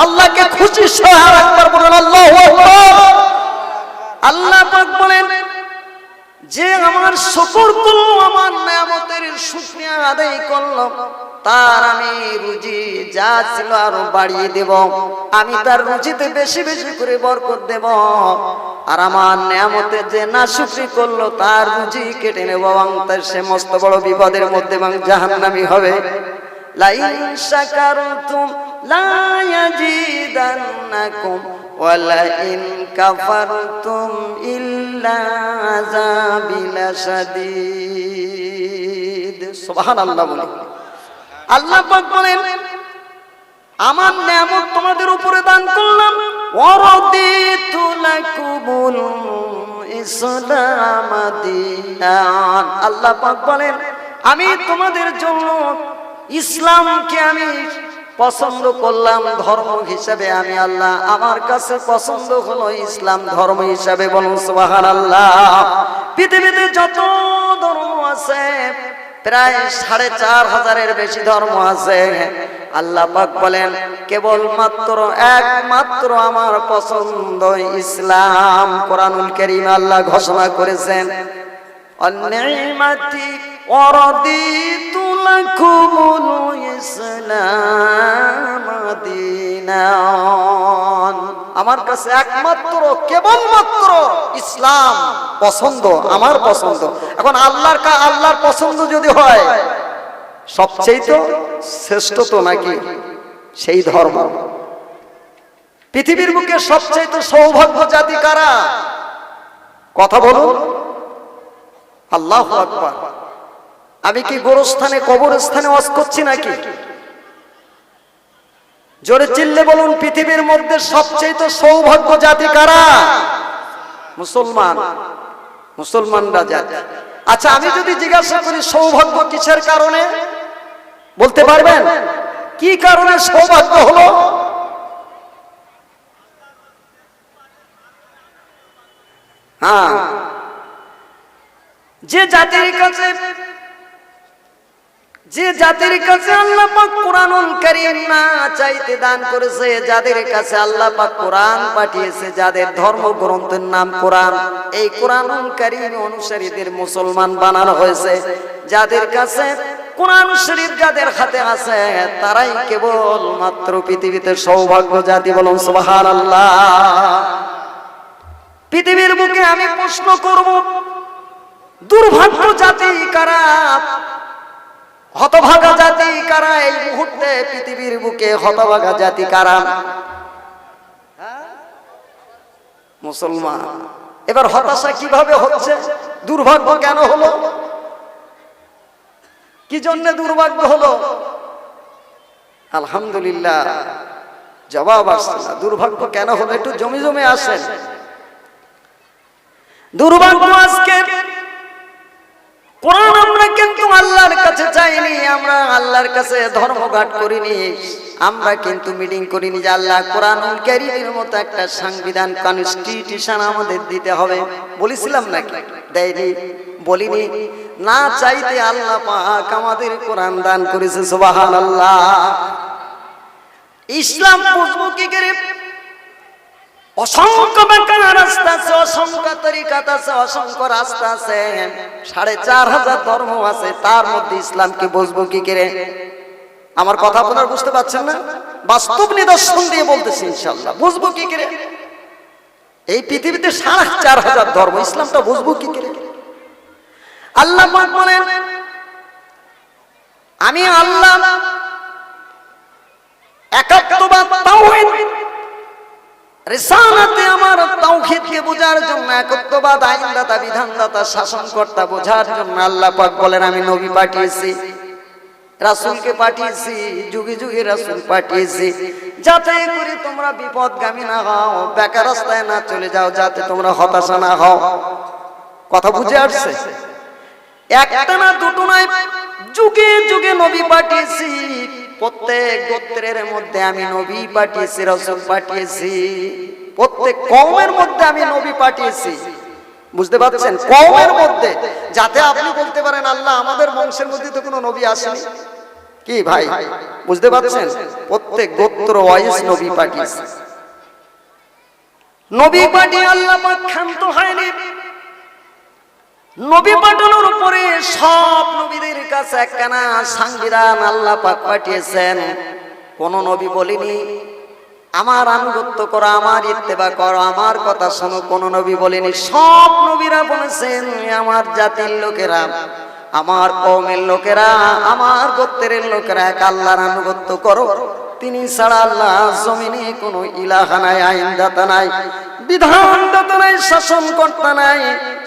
আল্লাহকে খুশি সহ একবার বলুন আল্লাহু আকবার। আল্লাহ পাক বলেন যে আমার শুকর করলো, আমার নিয়ামতের শুকরিয়া আদায় করলো, তার আমি রুজি যা ছিল আরো বাড়িয়ে দেব। আমি তার রুজিতে বেশি বেশি করে বরকত দেব। আর আমার নিয়ামতে যে নাশুকরি করলো, তার রুজি কেটে নেব এবং তার সে মস্ত বড় বিপদের মধ্যে এবং জাহান্নামী হবে। লাইন শাকারতুম লা ইয়াজিদান্নাকুম ওয়া লাইন কাফারতুম ইল্লা আযাবি লাশাদীদ। সুবহানাল্লাহ বলে আল্লাহ পাক বলেন আমার নিয়ামত তোমাদের উপরে দান করলাম। ওয়ারাদিতু লাকুমুল ইসলাম দীনান। আল্লাহ পাক বলেন আমি তোমাদের জন্য ইসলামকে আমি পছন্দ করলাম ধর্ম হিসাবে। আমি আল্লাহ, আমার কাছে পছন্দ হলো ইসলাম ধর্ম হিসাবে। বলুন সুবহানাল্লাহ। পৃথিবীতে যত ধর্ম আছে প্রায় 4500-এর বেশি ধর্ম আছে। আল্লাহ পাক বলেন কেবলমাত্র একমাত্র আমার পছন্দ ইসলাম। কোরআনুল কারীম আল্লাহ ঘোষণা করেছেন অন্নিমাতি ওয়ারাদিতু লাকুমুল ইসলাম দীনান। আমার কাছে একমাত্র কেবলমাত্র ইসলাম পছন্দ, আমার পছন্দ। এখন আল্লাহর পছন্দ যদি হয়, সবচেয়ে তো শ্রেষ্ঠ তো নাকি সেই ধর্ম। পৃথিবীর বুকে সবচেয়ে তো সৌভাগ্য জাতি কারা? কথা বলুন। আল্লাহু আকবার। আমি কি গোরস্থানে কবরস্থানে ওয়াজ করছি নাকি? জোরে চিল্লে বলুন পৃথিবীর মধ্যে সবচেয়ে তো সৌভাগ্য জাতি কারা? মুসলমান। মুসলমানরা জাতি। আচ্ছা আমি যদি জিজ্ঞাসা করি সৌভাগ্য কিসের কারণে, বলতে পারবেন? কি কারণে সৌভাগ্য হলো? হ্যাঁ, যে জাতির কাছে আল্লাহ পাক কোরআনুল কারীম না চাইতে দান করেছে, যাদের কাছে আল্লাহ পাক কোরআন পাঠিয়েছে, যাদের ধর্মগ্রন্থের নাম কোরআন, এই কোরআনুল কারীম অনুসারীদের মুসলমান বানানো হয়েছে। যাদের কাছে কোরআন শরীফ যাদের হাতে আছে, তারাই কেবল মাত্র পৃথিবীতে সৌভাগ্য জাতি। বলুন সুবহানাল্লাহ। পৃথিবীর বুকে আমি প্রশ্ন করব, দুর্ভাগ্য জাতি কারা? হতভাগা জাতি কারা? এই মুহূর্তে পৃথিবীর বুকে হতভাগা জাতি কারা? মুসলমান। এবার হতাশা কিভাবে হচ্ছে? দুর্ভাগ্য কেন হলো? কি জন্য দুর্ভাগ্য হলো? আলহামদুলিল্লাহ জবাব আসছে না। দুর্ভাগ্য কেন হলো একটু জমি জমে আসেন। দুর্ভাগ্য আজকে কোরআন আমরা কিন্তু আল্লাহর কাছে চাইনি, আমরা আল্লাহর কাছে ধর্মঘাট করিনি, আমরা কিন্তু মিটিং করিনি যে আল্লাহ কোরআনুল কারীমের মতো একটা সংবিধান কনস্টিটিউশন আমাদের দিতে হবে। বলেছিলাম নাকি? দেয়নি, বলিনি। না চাইতে আল্লাহ পাক আমাদের কোরআন দান করেছে। সুবহানাল্লাহ। ইসলাম বুঝবো কি করে? অসংখ্য ব্যাখ্যা রাস্তা আছে, অসংখ্য তরিকাত আছে, অসংখ্য রাস্তা আছে, ৪৫০০ ধর্ম আছে, তার মধ্যে ইসলামকে বুঝবো কি করে? আমার কথা আপনারা বুঝতে পারছেন না? বাস্তব নিদর্শন দিয়ে বলতেছি ইনশাআল্লাহ। বুঝবো কি করে? এই পৃথিবীতে ৪৫০০ ধর্ম, ইসলামটা বুঝবো কি করে? আল্লাহ পাক বলেন, আমি আল্লাহ একাত্মবাদ তাওহীদ রিসালাতে আমার তাওহীদকে বোঝার জন্য, একত্ববাদ আইনদাতা বিধানদাতা শাসনকর্তা বোঝার জন্য আল্লাহ পাক বলেন আমি নবী পাঠিয়েছি, রাসূলকে পাঠিয়েছি, যুগে যুগে রাসূল পাঠিয়েছি, যাতে করে তোমরা বিপদগামী না হও, বেকার রাস্তায় না চলে যাও, যাতে তোমরা হতাশা না হও। কথা বুঝে আসছে? একটা না দুটো নয়, যুগে যুগে নবী পাঠিয়েছি, প্রত্যেক গোত্রের মধ্যে আমি নবী পাঠিয়েছি, রাসূল পাঠিয়েছি, প্রত্যেক কওমের মধ্যে আমি নবী পাঠিয়েছি। বুঝতে পারছেন? কওমের মধ্যে, যাতে আপনি বলতে পারেন আল্লাহ আমাদের বংশের মধ্যে তো কোনো নবী আসেনি। কি ভাই বুঝতে পারছেন? প্রত্যেক গোত্র ওয়াইজ নবী পাঠিয়েছি। নবী পাঠিয়ে আল্লাহ পাক ক্ষান্ত হয়নি। নবী পাঠানোর উপরে সব নবীদের কাছে একখানা সংবিধান আল্লাহ পাক পাঠিয়েছেন। কোন নবী বলেনি আমার আনুগত্য করো, আমার ইত্তেবা করো, আমার কথা শোনো, কোন নবী বলেনি। সব নবীরা বলেছেন আমার জাতির লোকেরা, আমার কওমের লোকেরা, আমার গোত্রের লোকেরা এক আল্লাহর আনুগত্য করো, তিনি ছাড়া আল্লাহ জমিনে কোনো ইলাহা নাই, আইনদাতা নাই, বিধানদাতা নাই, শাসনকর্তা নাই,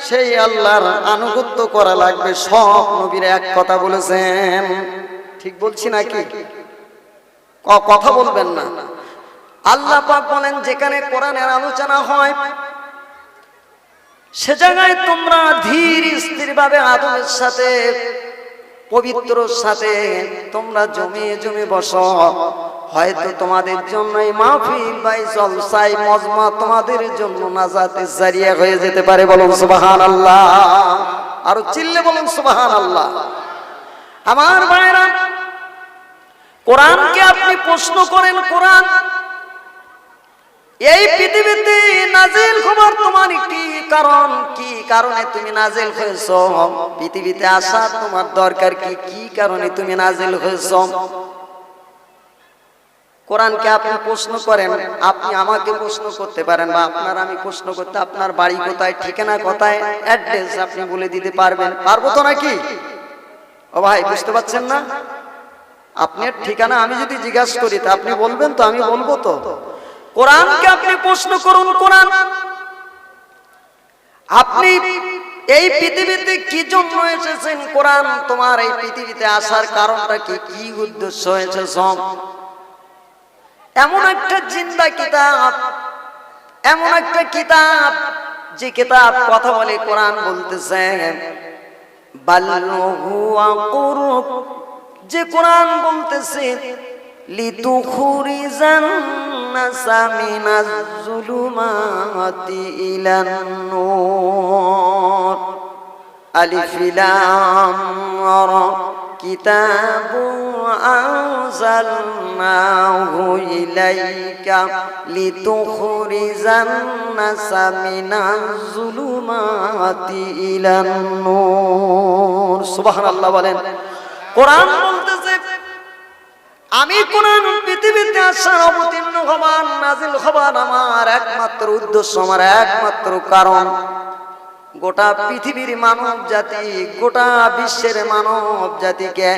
সেই আল্লাহর আনুগত্য করা লাগবে। সব নবীরা এক কথা বলেছেন। ঠিক বলছি নাকি? কথা বলবেন না। আল্লাহ পাক বলেন যেখানে কোরআনের আলোচনা হয় সে জায়গায় তোমরা ধীর স্থির ভাবে আদবের সাথে, পবিত্র সাথে তোমরা জমে জমে বসো। হয়তো তোমাদের জন্য এই মাহফিল বা জলসাই মজমা তোমাদের জন্য নাজাতের জারিয়া হয়ে যেতে পারে। বলুন সুবহানাল্লাহ। আর চিল্লে বলুন সুবহানাল্লাহ। আমার ভাইরা, কোরআনকে আপনি প্রশ্ন করেন, কোরআন এই পৃথিবীতে নাজিল খবর তোমার কি কারণ, কি কারণে তুমি নাজিল হয়েছো? পৃথিবীতে আসা তোমার দরকার কি, কি কারণে তুমি নাজিল হয়েছো? কোরআনকে আপনি প্রশ্ন করেন। আপনি আমাকে প্রশ্ন করতে পারেন বা আপনার আমি প্রশ্ন করতে, আপনার বাড়ি কোথায়, ঠিকানা কোথায়, অ্যাড্রেস আপনি বলে দিতে পারবেন? পারবো তো নাকি? ও ভাই বুঝতে পারছেন না? আপনার ঠিকানা আমি যদি জিজ্ঞাসা করি তা আপনি বলবেন তো? আমি বলবো তো। কোরআনকে আপনি প্রশ্ন করুন, কোরআন আপনি এই পৃথিবীতে কি জন্য এসেছেন? কোরআন তোমার এই পৃথিবীতে আসার কারণটা কি, কি উদ্দেশ্য এসেছ? এমন একটা জিন্দা কিতাব, এমন একটা কিতাব যে কিতাব কথা বলে। কোরআন বলতেছে বাল্লুহু আকুরুক, যে কোরআন বলতেছে লিতুখরিজান নাসা মিনাজ যুলুমাতি ইলান নূর, আলিফ লাম রা, কিতাবুন আনজালনাহু ইলাইকা লিতুখরিজান নাসা মিনাজ যুলুমাতি ইলান নূর। সুবহানাল্লাহ বলেন। কোরআন বলতেছে আমি কোরআন পৃথিবীতে আসার, অবতীর্ণ হবার, নাজিল হবার আমার একমাত্র উদ্দেশ্য, আমার একমাত্র কারণ গোটা পৃথিবীর মানব জাতি, গোটা বিশ্বের মানব জাতিকে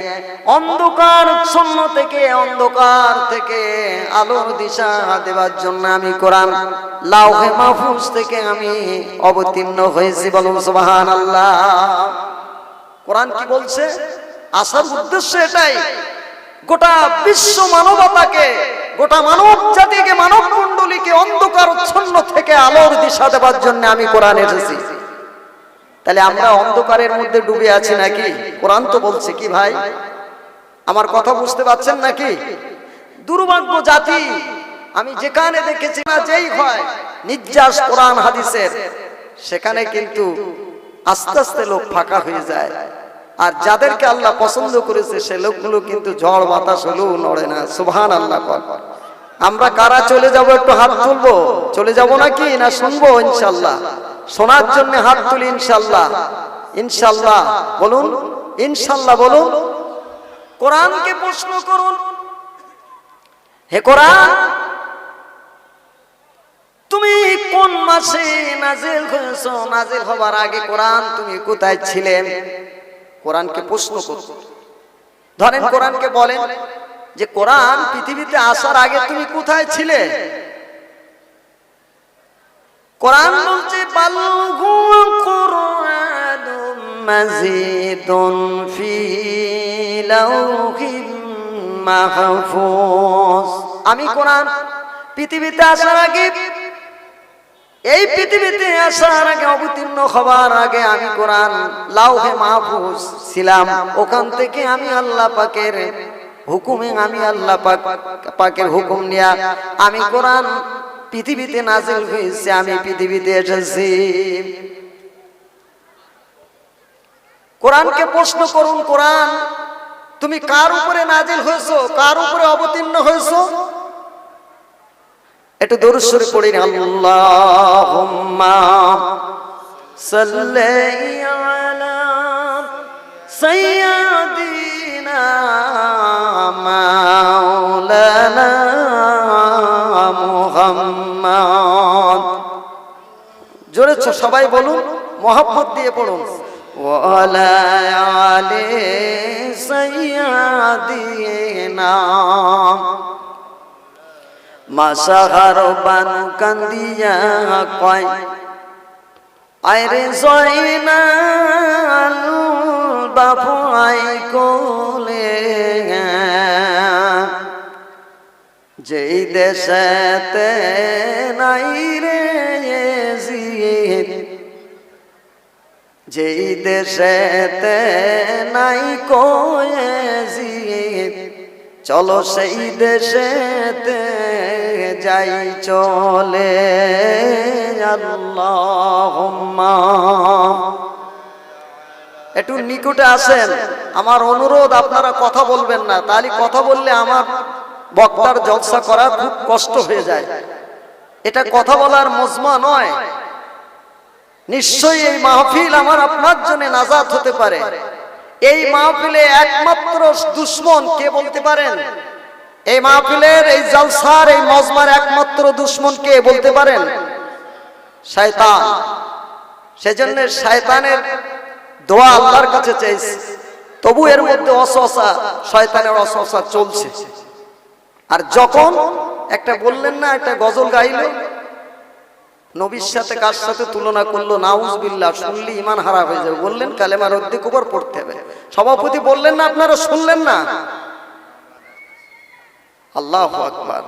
অন্ধকারচ্ছন্ন থেকে, অন্ধকার থেকে আলোর দিশা দেওয়ার জন্য আমি কোরআন লাউহে মাহফুজ থেকে আমি অবতীর্ণ হয়েছি। বলুন সুবহানাল্লাহ। কোরআন কি বলছে? আসার উদ্দেশ্য এটাই, গোটা বিশ্ব মানবতাকে, গোটা মানব জাতিকে, মানব মণ্ডলীকে অন্ধকারচ্ছন্ন থেকে আলোর দিশা দেওয়ার জন্য আমি কোরআন এসেছি। তাহলে আমরা অন্ধকারের মধ্যে ডুবে আছি নাকি? কোরআন তো বলছে কি ভাই? আমার কথা বুঝতে পারছেন নাকি? দুর্ভাগ্য জাতি, আমি যেখানে দেখেছি না যেই হয় নির্যাস কোরআন হাদিসের, সেখানে কিন্তু আস্তে আস্তে লোক ফাঁকা হয়ে যায়। আর যাদেরকে আল্লাহ পছন্দ করেছে সে লোকগুলো কিন্তু ঝড় বাতাস হলেও নড়ে না। সুবহানাল্লাহ। আমরা কারা চলে যাব একটু হাত তুলবো, চলে যাব নাকি না শুনবো? ইনশাআল্লাহ শোনার জন্য হাত তুলি ইনশাআল্লাহ। ইনশাআল্লাহ বলুন, ইনশাআল্লাহ বলুন। কোরআনকে প্রশ্ন করুন, হে কোরআন তুমি কোন মাসে নাজিল হয়েছো? নাজিল হবার আগে কোরআন তুমি কোথায় ছিলেন? কোরআনকে প্রশ্ন করুন। ধরেন কোরআনকে বলেন যে কোরআন পৃথিবীতে আসার আগে তুমি কোথায় ছিলে? কোরআন বলছে বাল হুয়া কুরআনুম মাজিদুন ফি লাউহিম মাহফুজ। আমি কোরআন পৃথিবীতে আসার আগে, এই পৃথিবীতে আসার আগে, অবতীর্ণ হবার আগে আমি কোরআন লাউহে মাহফুজ ছিলাম। ওখান থেকে আমি আল্লাহ পাকের হুকুমে, আমি আল্লাহ পাকের হুকুম নিয়ে আমি কোরআন পৃথিবীতে নাজিল হয়েছে, আমি পৃথিবীতে এসেছি। কোরআনকে প্রশ্ন করুন, কোরআন তুমি কার উপরে নাজিল হয়েছো, কার উপরে অবতীর্ণ হয়েছো? একটু দরুদ শরীফ পড়ি না। আল্লাহুম্মা সাল্লি আলা সাইয়্যিদিনা মাওলানা মুহাম্মদ। জোরে সবাই বলুন, মোহাম্মদ দিয়ে পড়ুন। ওয়া আলা আলি সাইয়্যিদিনা। মাসাহার বানু কান্দিয়া কয় আইরে জয়নাল বাবু আই কোলে, যেই দেশেতে নাই রে জিদ, যেই দেশেতে নাই কোয়ে জিদ, চলো সেই দেশেতে যাই চলে। আল্লাহুম্মা। একটু নিকটে আসেন, আমার অনুরোধ আপনারা কথা বলবেন না, তাহলে কথা বললে আমার বক্তার জলসা করা খুব কষ্ট হয়ে যায়। এটা কথা বলার মজমা নয়। নিশ্চয়ই এই মাহফিল আমার আপনার জন্য নাজাত হতে পারে। এই মাহফিলে একমাত্র দুশমন কে বলতে পারেন? এই মাহফিলের, এই জলসার, এই মজমার একমাত্র দুশমন কে বলতে পারেন? শয়তান। সেজন্য শয়তানের দোয়া আল্লাহর কাছে চাইছি, তবু এর মধ্যে অসওসা, শয়তানের অসওসা চলছে। আর যখন একটা বললেন না, একটা গজল গাইল, নবীর সাথে কার সাথে তুলনা করলো, নাউজুবিল্লাহ, শুনলি ঈমান হারা হয়ে যাবে। বললেন কালেমার অর্ধেক উপর পড়তে হবে। সভাপতি বললেন না, আপনারা শুনলেন না? আল্লাহু আকবার।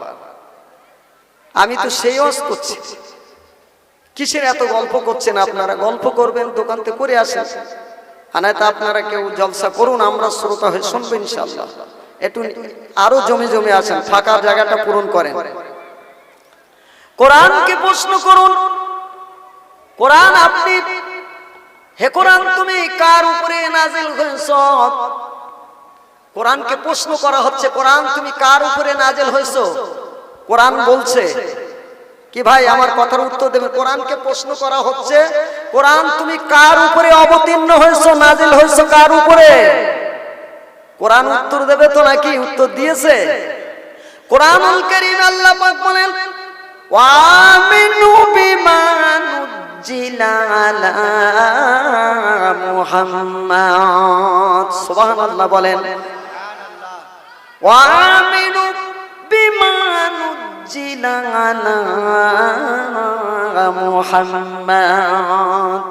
আমি তো সেই ওয়াজ করছি। কিসের এত গল্প করছেন আপনারা? গল্প করবেন দোকানতে করে আসেন, আনায়তো আপনারা কেউ জলসা করুন, আমরা শ্রোতা হয়ে শুনবো ইনশাআল্লাহ। একটু আরো জমে জমে আসেন, ফাঁকা জায়গাটা পূরণ করেন। কোরআনকে প্রশ্ন করুন, কোরআন আপনি, হে কোরআন তুমি কার উপরে নাজিল হয়েছো? কোরআনকে প্রশ্ন করা হচ্ছে, কোরআন তুমি কার উপরে নাজিল হয়েছো? কোরআন বলছে কি ভাই, আমার কথার উত্তর দেবে। কোরআনকে প্রশ্ন করা হচ্ছে, কোরআন তুমি কার উপরে অবতীর্ণ হয়েছো, নাজিল হয়েছো কার উপরে? কোরআন উত্তর দেবে তো নাকি? উত্তর দিয়েছে। কোরআনুল কারীম আল্লাহ পাক বলেন ওয়ামিনু বিমা নুজিলা আলা মুহাম্মাদ। সুবহানাল্লাহ বলেন। ওয়ামিনু বিমা নুজিলা আলা মুহাম্মাদ।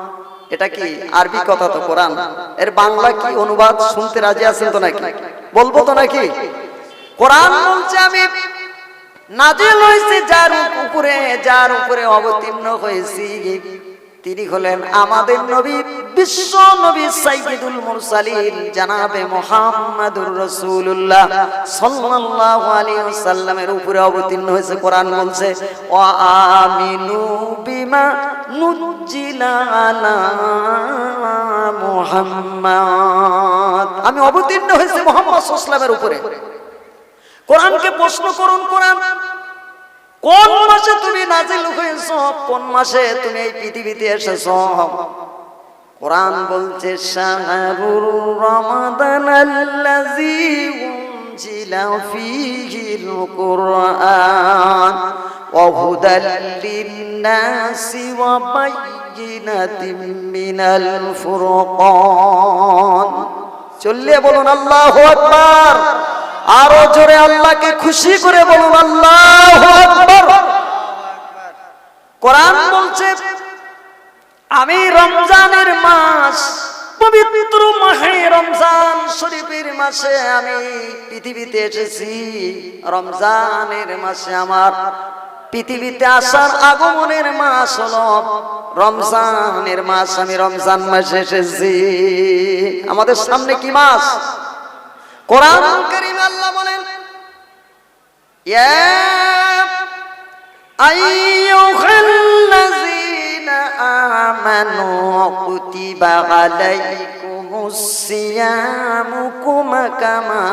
এটা কি আরবি কথা? তো কোরআন এর বাংলা কি অনুবাদ শুনতে রাজি আছেন তো নাকি? বলবো তো নাকি? কোরআন বলছে আমি নাজিল হয়েছে যার উপরে অবতীর্ণ হয়েছি, তিনি হলেন আমাদের নবী, বিশ্ব নবী সাইয়্যিদুল মুরসালিন জনাবে মুহাম্মাদুর রাসূলুল্লাহ সাল্লাল্লাহু আলাইহি ওয়াসাল্লামের উপরে অবতীর্ণ হয়েছে। কোরআন বলছে ওয়া আমিনু বিমা নুজিলা আলা মুহাম্মাদ। আমি অবতীর্ণ হয়েছে মুহাম্মদ সাল্লাল্লাহু আলাইহি ওয়াসাল্লামের উপরে। কোরআনকে প্রশ্ন করুন, কোরআন কোন মাসে তুমি নাজিল হয়েছ, কোন মাসে তুমি এই পৃথিবীতে এসেছ। কোরআন বলছে শাহরুর রমাদানাল্লাযী উনজিলা ফীহিল কুরআন ওয়া হুদাল লিন-নাসি ওয়া বায়্যিনাতিম মিনাল ফুরকান। চললে বলুন আল্লাহু আকবার। আরো জোরে আল্লাহকে খুশি করে বলুন আল্লাহু আকবার। কোরআন বলছে আমি রমজানের মাস, পবিত্র মাহে রমজান শরীফের মাসে আমি পৃথিবীতে এসেছি। রমজানের মাসে আমার পৃথিবীতে আসার আগমনের মাস হলো রমজানের মাস। আমি রমজান মাসে এসেছি। আমাদের সামনে কি মাস? কোরআন কারীমে আল্লাহ বলেন ইয়া আইয়ুহাল্লাযীনা আমানু কুতিবা আলাইকুমুস সিয়ামু কামা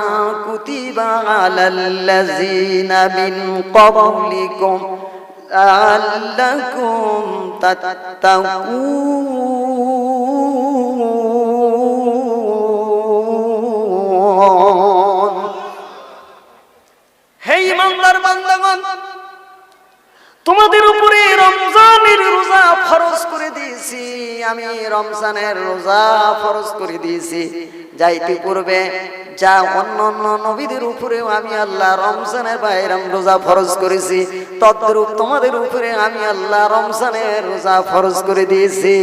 কুতিবা আলাল্লাযীনা মিন ক্বাবলিকুম লাআল্লাকুম তাত্তাকুন। হে ইমানদার বান্দাগণ, তোমাদের উপরে রমজানের রোজা ফরজ করে দিয়েছি। আমি রমজানের রোজা ফরজ করে দিয়েছি। যাইতে পূর্বে যা অন্য অন্য নবীদের উপরেও আমি আল্লাহ রমজানের বাইরাম রোজা ফরজ করেছি, তদ্রূপ তোমাদের উপরে আমি আল্লাহ রমজানের রোজা ফরজ করে দিয়েছি।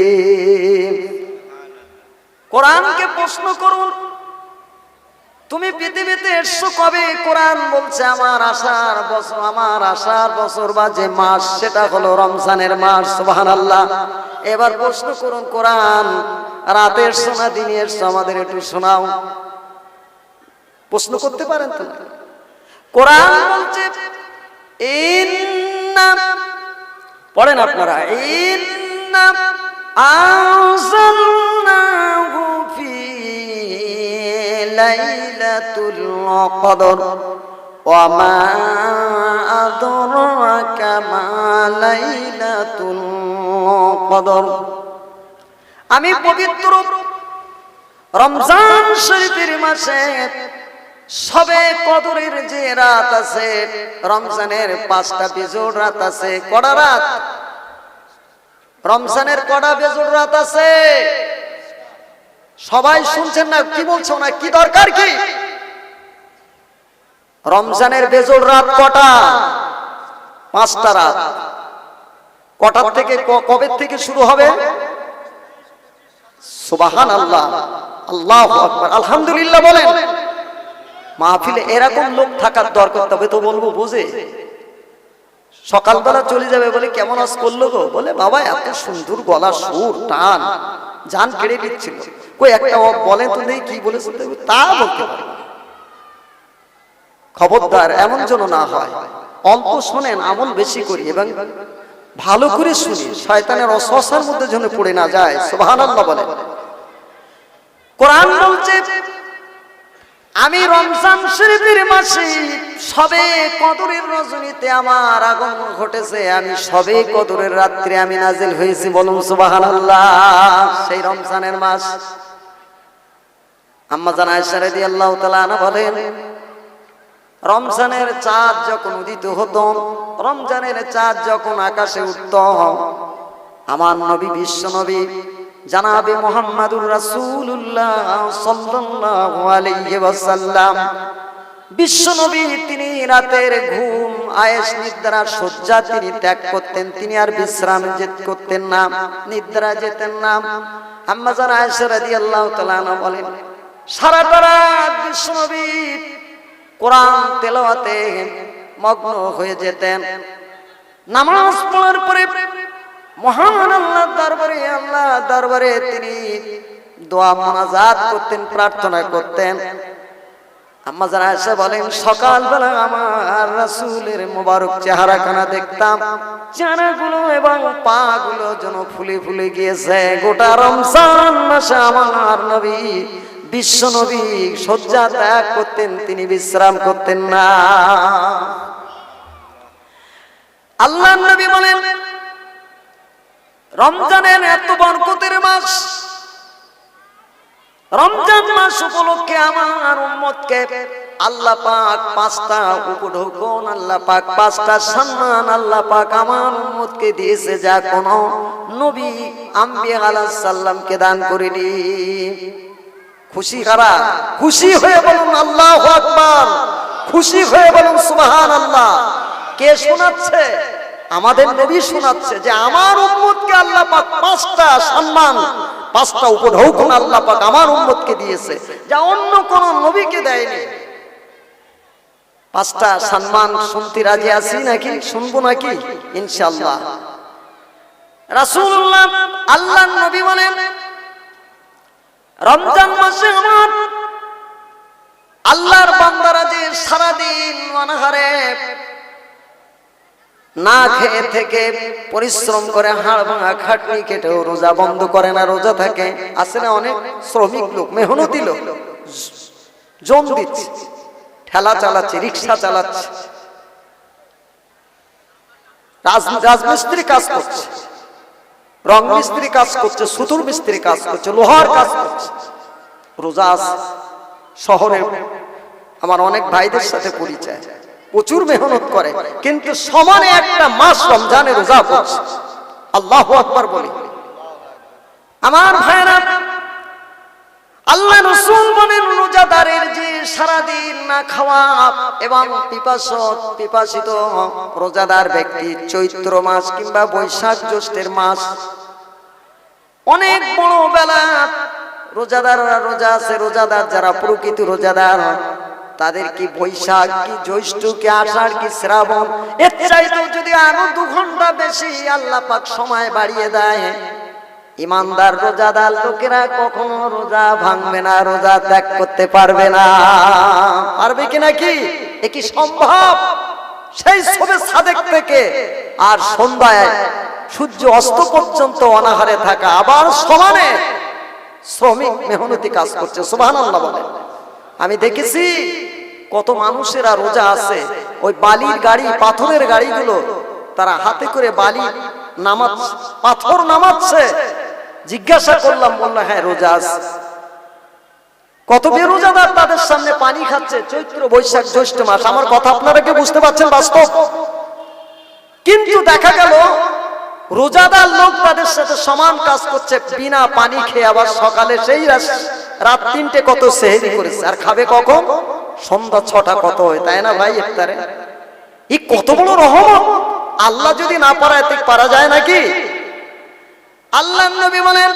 কোরআনকে প্রশ্ন করুন, তুমি পৃথিবীতে এসছো কবে? কোরআন বলছে আমার আসার বছর বা যে মাস সেটা হলো রমজানের মাস। সুবহানাল্লাহ। এবার প্রশ্ন করুন, কোরআন রাতে এসছো না দিনে এসছো? আমাদের একটু শোনাও। প্রশ্ন করতে পারেন তো? কোরআন বলছে ইন্না, পড়েন আপনারা, ইন্না আনজালনাহু ফি লাইলাতুল কদর ওয়া মা আদরাকা মা লাইলাতুল কদর। আমি পবিত্র রমজান শরীফের মাসে সবে কদরের যে রাত আছে, রমজানের 5টা বেজোড় রাত আছে। কটা রাত? রমজানের কটা বেজোড় রাত আছে? সবাই শুনছেন না? কি বলছো না? কি দরকার কি? রমজানের বেজোড় রাত কটা? 5টা রাত। কটার থেকে কবে থেকে শুরু হবে? সুবহানাল্লাহ, আল্লাহু আকবার, আলহামদুলিল্লাহ বলেন। মাহফিলে এরকম লোক থাকার দরকার, তবে তো বলবো বুঝে। সকালবেলা চলে যাবে বলে কেমন আজ করলো গো, বলে বাবা এত সুন্দর গলা, সুর, টান, জান কেড়ে দিচ্ছিল। কই একটা বলেন তো নেই কি বলেছে তা বলতে পারে। খবরদার এমন যেন না হয়। অল্প শোনেন, আমল বেশি করি এবং ভালো করে শুনি, শয়তানের ওয়াসওয়াসার মধ্যে যেন পড়ে না যায়। সুবহানাল্লাহ বলেন। কোরআন বলছে আমি রমজান শরীফের মাসে সবে কদরের রজনীতে আমার আগমন ঘটেছে। আমি সবে কদরের রাত্রে আমি নাজিল হয়েছি। বলুন সুবহানাল্লাহ। সেই রমজানের মাস। আম্মা জান আয়েশা রাদিয়াল্লাহু তাআলা আনহা বলেন রমজানের চাঁদ যখন উদিত হতো, রমজানের চাঁদ যখন আকাশে উঠত, আমার নবী, বিশ্ব নবী জানাবে মুহাম্মাদুর রাসূলুল্লাহ সাল্লাল্লাহু আলাইহি ওয়াসাল্লাম, বিশ্ব নবী তিনি রাতের ঘুম, আয়েশ, নিদ্রা, শয্যা তিনি ত্যাগ করতেন। তিনি আর বিশ্রাম করতেন না, নিদ্রা যেতেন না। আম্মা জান আয়েশা রাদিয়াল্লাহু তাআলা আনহা বলেন সারাটা রাত বিশ্ব নবী কোরআন তেলাওয়াতে মগ্ন হয়ে যেতেন। নামাজ পড়ার পরে মহান আল্লাহর দরবারে তিনি দোয়া মুনাজাত করতেন, প্রার্থনা করতেন। আম্মা জান আয়েশা বলেন সকালবেলা আমার রাসূলের মোবারক চেহারাখানা দেখতাম, চেহারাগুলো এবং পা গুলো যেন ফুলে ফুলে গিয়েছে। গোটা রমজান মাসে আমার নবী, বিশ্ব নবী শয্যা ত্যাগ করতেন, তিনি বিশ্রাম করতেন না। আল্লাহর নবী বলেন রমজানের এত বরকতের মাস, রমজান মাস উপলক্ষে আমার উম্মতকে আল্লাহ পাক পাঁচটা উপঢৌকন, আল্লাহ পাক পাঁচটা সম্মান আল্লাহ পাক আমার উম্মতকে দিয়েছে, যা কোন নবী আম্বিয়া আলাইহিস সালামকে দান করেনি। খুশি কারা? খুশি হয়ে বলুন আল্লাহু আকবার, খুশি হয়ে বলুন সুবহানাল্লাহ। কে শোনাচ্ছে? আমাদের নবী শোনাচ্ছে যে আমার উম্মতকে আল্লাহ পাক পাঁচটা সম্মান, পাঁচটা উপঢৌকন আল্লাহ পাক আমার উম্মতকে দিয়েছে, যা অন্য কোন নবীকে দেয়নি। পাঁচটা সম্মান শুনতে রাজি আছি নাকি? শুনবো নাকি? ইনশাআল্লাহ। রাসূলুল্লাহ আল্লাহর নবী বলেন রমজান মাসে আমার আল্লাহর বান্দারা যে সারাদিন অনাহারে না খেয়ে থেকে পরিশ্রম করে হাড় ভাঙা খাটনি কেটেও রোজা বন্ধ করে না, রোজা থাকে। আছে না অনেক শ্রমিক লোক, মেহনতি লোক, জম দিচ্ছে, ঠেলা চালাচ্ছে, রিক্সা চালাচ্ছে, রাজমিস্ত্রি কাজ করছে, রং মিস্ত্রি কাজ করছে, সুতুর মিস্ত্রি কাজ করছে, লোহার কাজ করছে, রোজা আছে। শহরে আমার অনেক ভাইদের সাথে পরিচয়, প্রচুর মেহনত করে, কিন্তু সমানে একটা মাস রমজানে রোজা করছে। আল্লাহু আকবার বলি। আমার ভাইরা, আল্লাহ রাসূল বলেন রোজাদারের যে সারাদিন না খাওয়া এবং পিপাসিত রোজাদার ব্যক্তি চৈত্র মাস কিংবা বৈশাখ জ্যৈষ্ঠের মাস অনেক বড় বেলা রোজাদাররা রোজা আছে, রোজাদার যারা প্রকৃত রোজাদার তাদের কি বৈশাখ কি জ্যৈষ্ঠ কি আষাঢ় কি শ্রাবণ, এর চাইতেও যদি আরো 2 ঘন্টা বেশি আল্লাহ পাক সময় বাড়িয়ে দেয়, ইমানদার রোজাদার লোকেরা কখনো রোজা ভাঙবে না, রোজা ত্যাগ করতে পারবে না। পারবে কি নাকি? এ কি সম্ভব? সেই সবে সাদেক থেকে আর সন্ধ্যায় সূর্য অস্ত পর্যন্ত অনাহারে থাকা, আবার সমানে শ্রমিক মেহনতি কাজ করছে। সুবহানাল্লাহ বলেন। আমি দেখেছি কত মানুষেরা রোজা আছে, ওই বালির গাড়ি, পাথরের গাড়িগুলো তারা হাতে করে বালি নামাচ্ছে, পাথর নামাচ্ছে। জিজ্ঞাসা করলাম, বলল হ্যাঁ রোজা আছে। কত বেরোজাদার তাদের সামনে পানি খাচ্ছে চৈত্র বৈশাখ জ্যৈষ্ঠ মাস। আমার কথা আপনারা কি বুঝতে পারছেন? বাস্তব। কিন্তু দেখা গেল রোজাদার লোক তাদের সাথে সমান কাজ করছে বিনা পানি খেয়ে, আবার সকালে সেই রাত 3টে কত সেহরি করেছে, আর খাবে কখন? সন্ধ্যা 6টা কত হয়, তাই না ভাই? ইফতারে এই কত বড় রহমত! আল্লাহ যদি না পারায় ঠিক পারা যায় নাকি? আল্লাহর নবী বলেন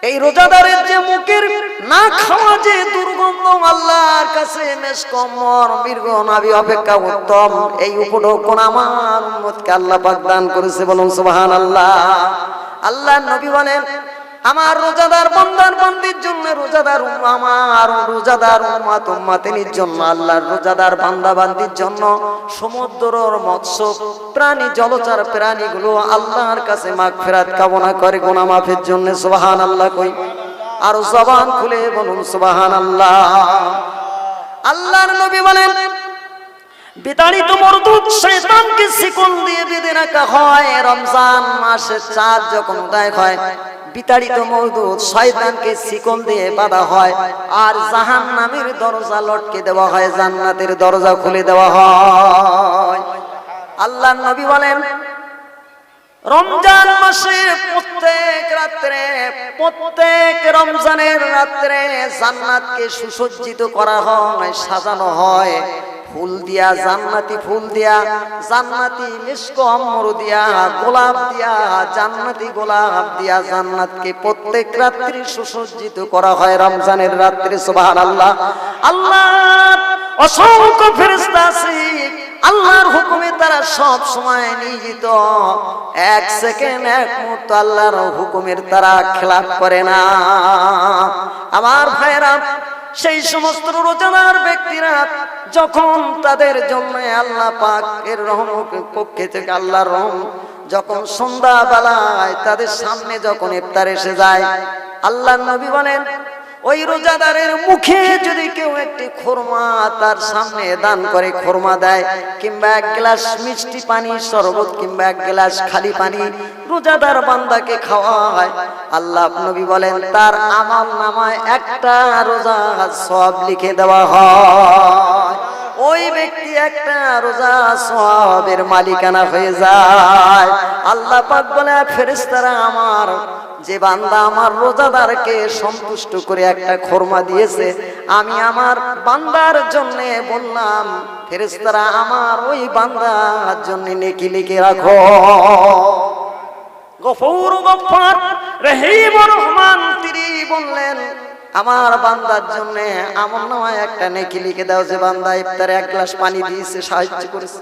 এই রোজাদারের যে মুখের না খাওয়া যে দুর্গন্ধ আল্লাহর কাছে মেসকম্মর মৃগ নাভি অপেক্ষা উত্তম, এই উপঢৌকন আমার উম্মতকে আল্লাহ পাক দান করেছে। বলুন সুবহানাল্লাহ। আল্লাহর নবী বলেন আমার রোজাদার বান্দার বান্দির জন্য, রোজাদার আমার রোজাদার উম্মত উম্মাতিনীর জন্য, আল্লাহর রোজাদার বান্দা বান্দির জন্য সমুদ্রের মৎস্য প্রাণী, জলচর প্রাণীগুলো আল্লাহর কাছে মাগফিরাত কামনা করে, গুনাহ মাফের জন্য। সুবহানাল্লাহ কই আর জবান খুলে বলুন সুবহানাল্লাহ। আল্লাহর নবী বলেন বিতাড়িত মরদুদ শয়তানকে শিকল দিয়ে বেঁধে রাখা হয়। রমজান মাসের চাঁদ যখন উদয় হয়, বিতাড়িত মরদুদ শয়তানকে শিকল দিয়ে বাঁধা হয়, আর জাহান্নামের দরজা লটকে দেওয়া হয়, জান্নাতের দরজা খুলে দেওয়া হয়। আল্লাহর নবী বলেন রমজান মাসের প্রত্যেক রাত্রে, প্রত্যেক রমজানের রাত্রে জান্নাতকে সুসজ্জিত করা হয়, সাজানো হয় ফুল দিয়া, জান্নাতি ফুল দিয়া, জান্নাতি মিশক আম্বর দিয়া, গোলাপ দিয়া, জান্নাতি গোলাপ দিয়া জান্নাতকে প্রত্যেক রাত্রি সুসজ্জিত করা হয় রমজানের রাত্রে। সুবহানাল্লাহ। আল্লাহর অসংখ্য ফেরেশতা আছে, আল্লাহর হুকুমে তারা সব সময় নিয়োজিত। 1 সেকেন্ড 1 মুহূর্ত আল্লাহর হুকুমের তারা খেলাফ করে না। আমার ভাইরা, সেই সমস্ত রোজাদার ব্যক্তিরা যখন তাদের জন্য আল্লাহ পাকের রহমতের পক্ষ থেকে আল্লাহর রহম যখন সন্ধ্যা বেলায় তাদের সামনে যখন ইফতার এসে যায়, আল্লাহর নবী বলেন ওই রোজাদারের মুখে যদি কেউ একটি খুরমা তার সামনে দান করে, খুরমা দেয়, কিংবা এক গ্লাস মিষ্টি পানি, শরবত, কিংবা এক গ্লাস খালি পানি রোজাদার বান্দাকে খাওয়ায়, আল্লাহ নবী বলেন তার আমল নামায় একটা রোজা সওয়াব লিখে দেওয়া হয়। ওই ব্যক্তি একটা রোজা সওয়াবের মালিকানা হয়ে যায়। আল্লাহ পাক বলে, ফেরেশতারা আমার যে বান্দা আমার রোজাদারকে সন্তুষ্ট করে একটা খুরমা দিয়েছে, আমি আমার বান্দার জন্য বললাম ফেরেশতারা আমার ওই বান্দার জন্য নেকি লিখে রাখো। গফুর গফফার রহিম রহমান তিনি বললেন আমার বান্দার জন্য আমলনামায় একটা নেকি লিখে দাও, যে বান্দা ইফতারে এক গ্লাস পানি দিয়েছে, সাহায্য করেছে।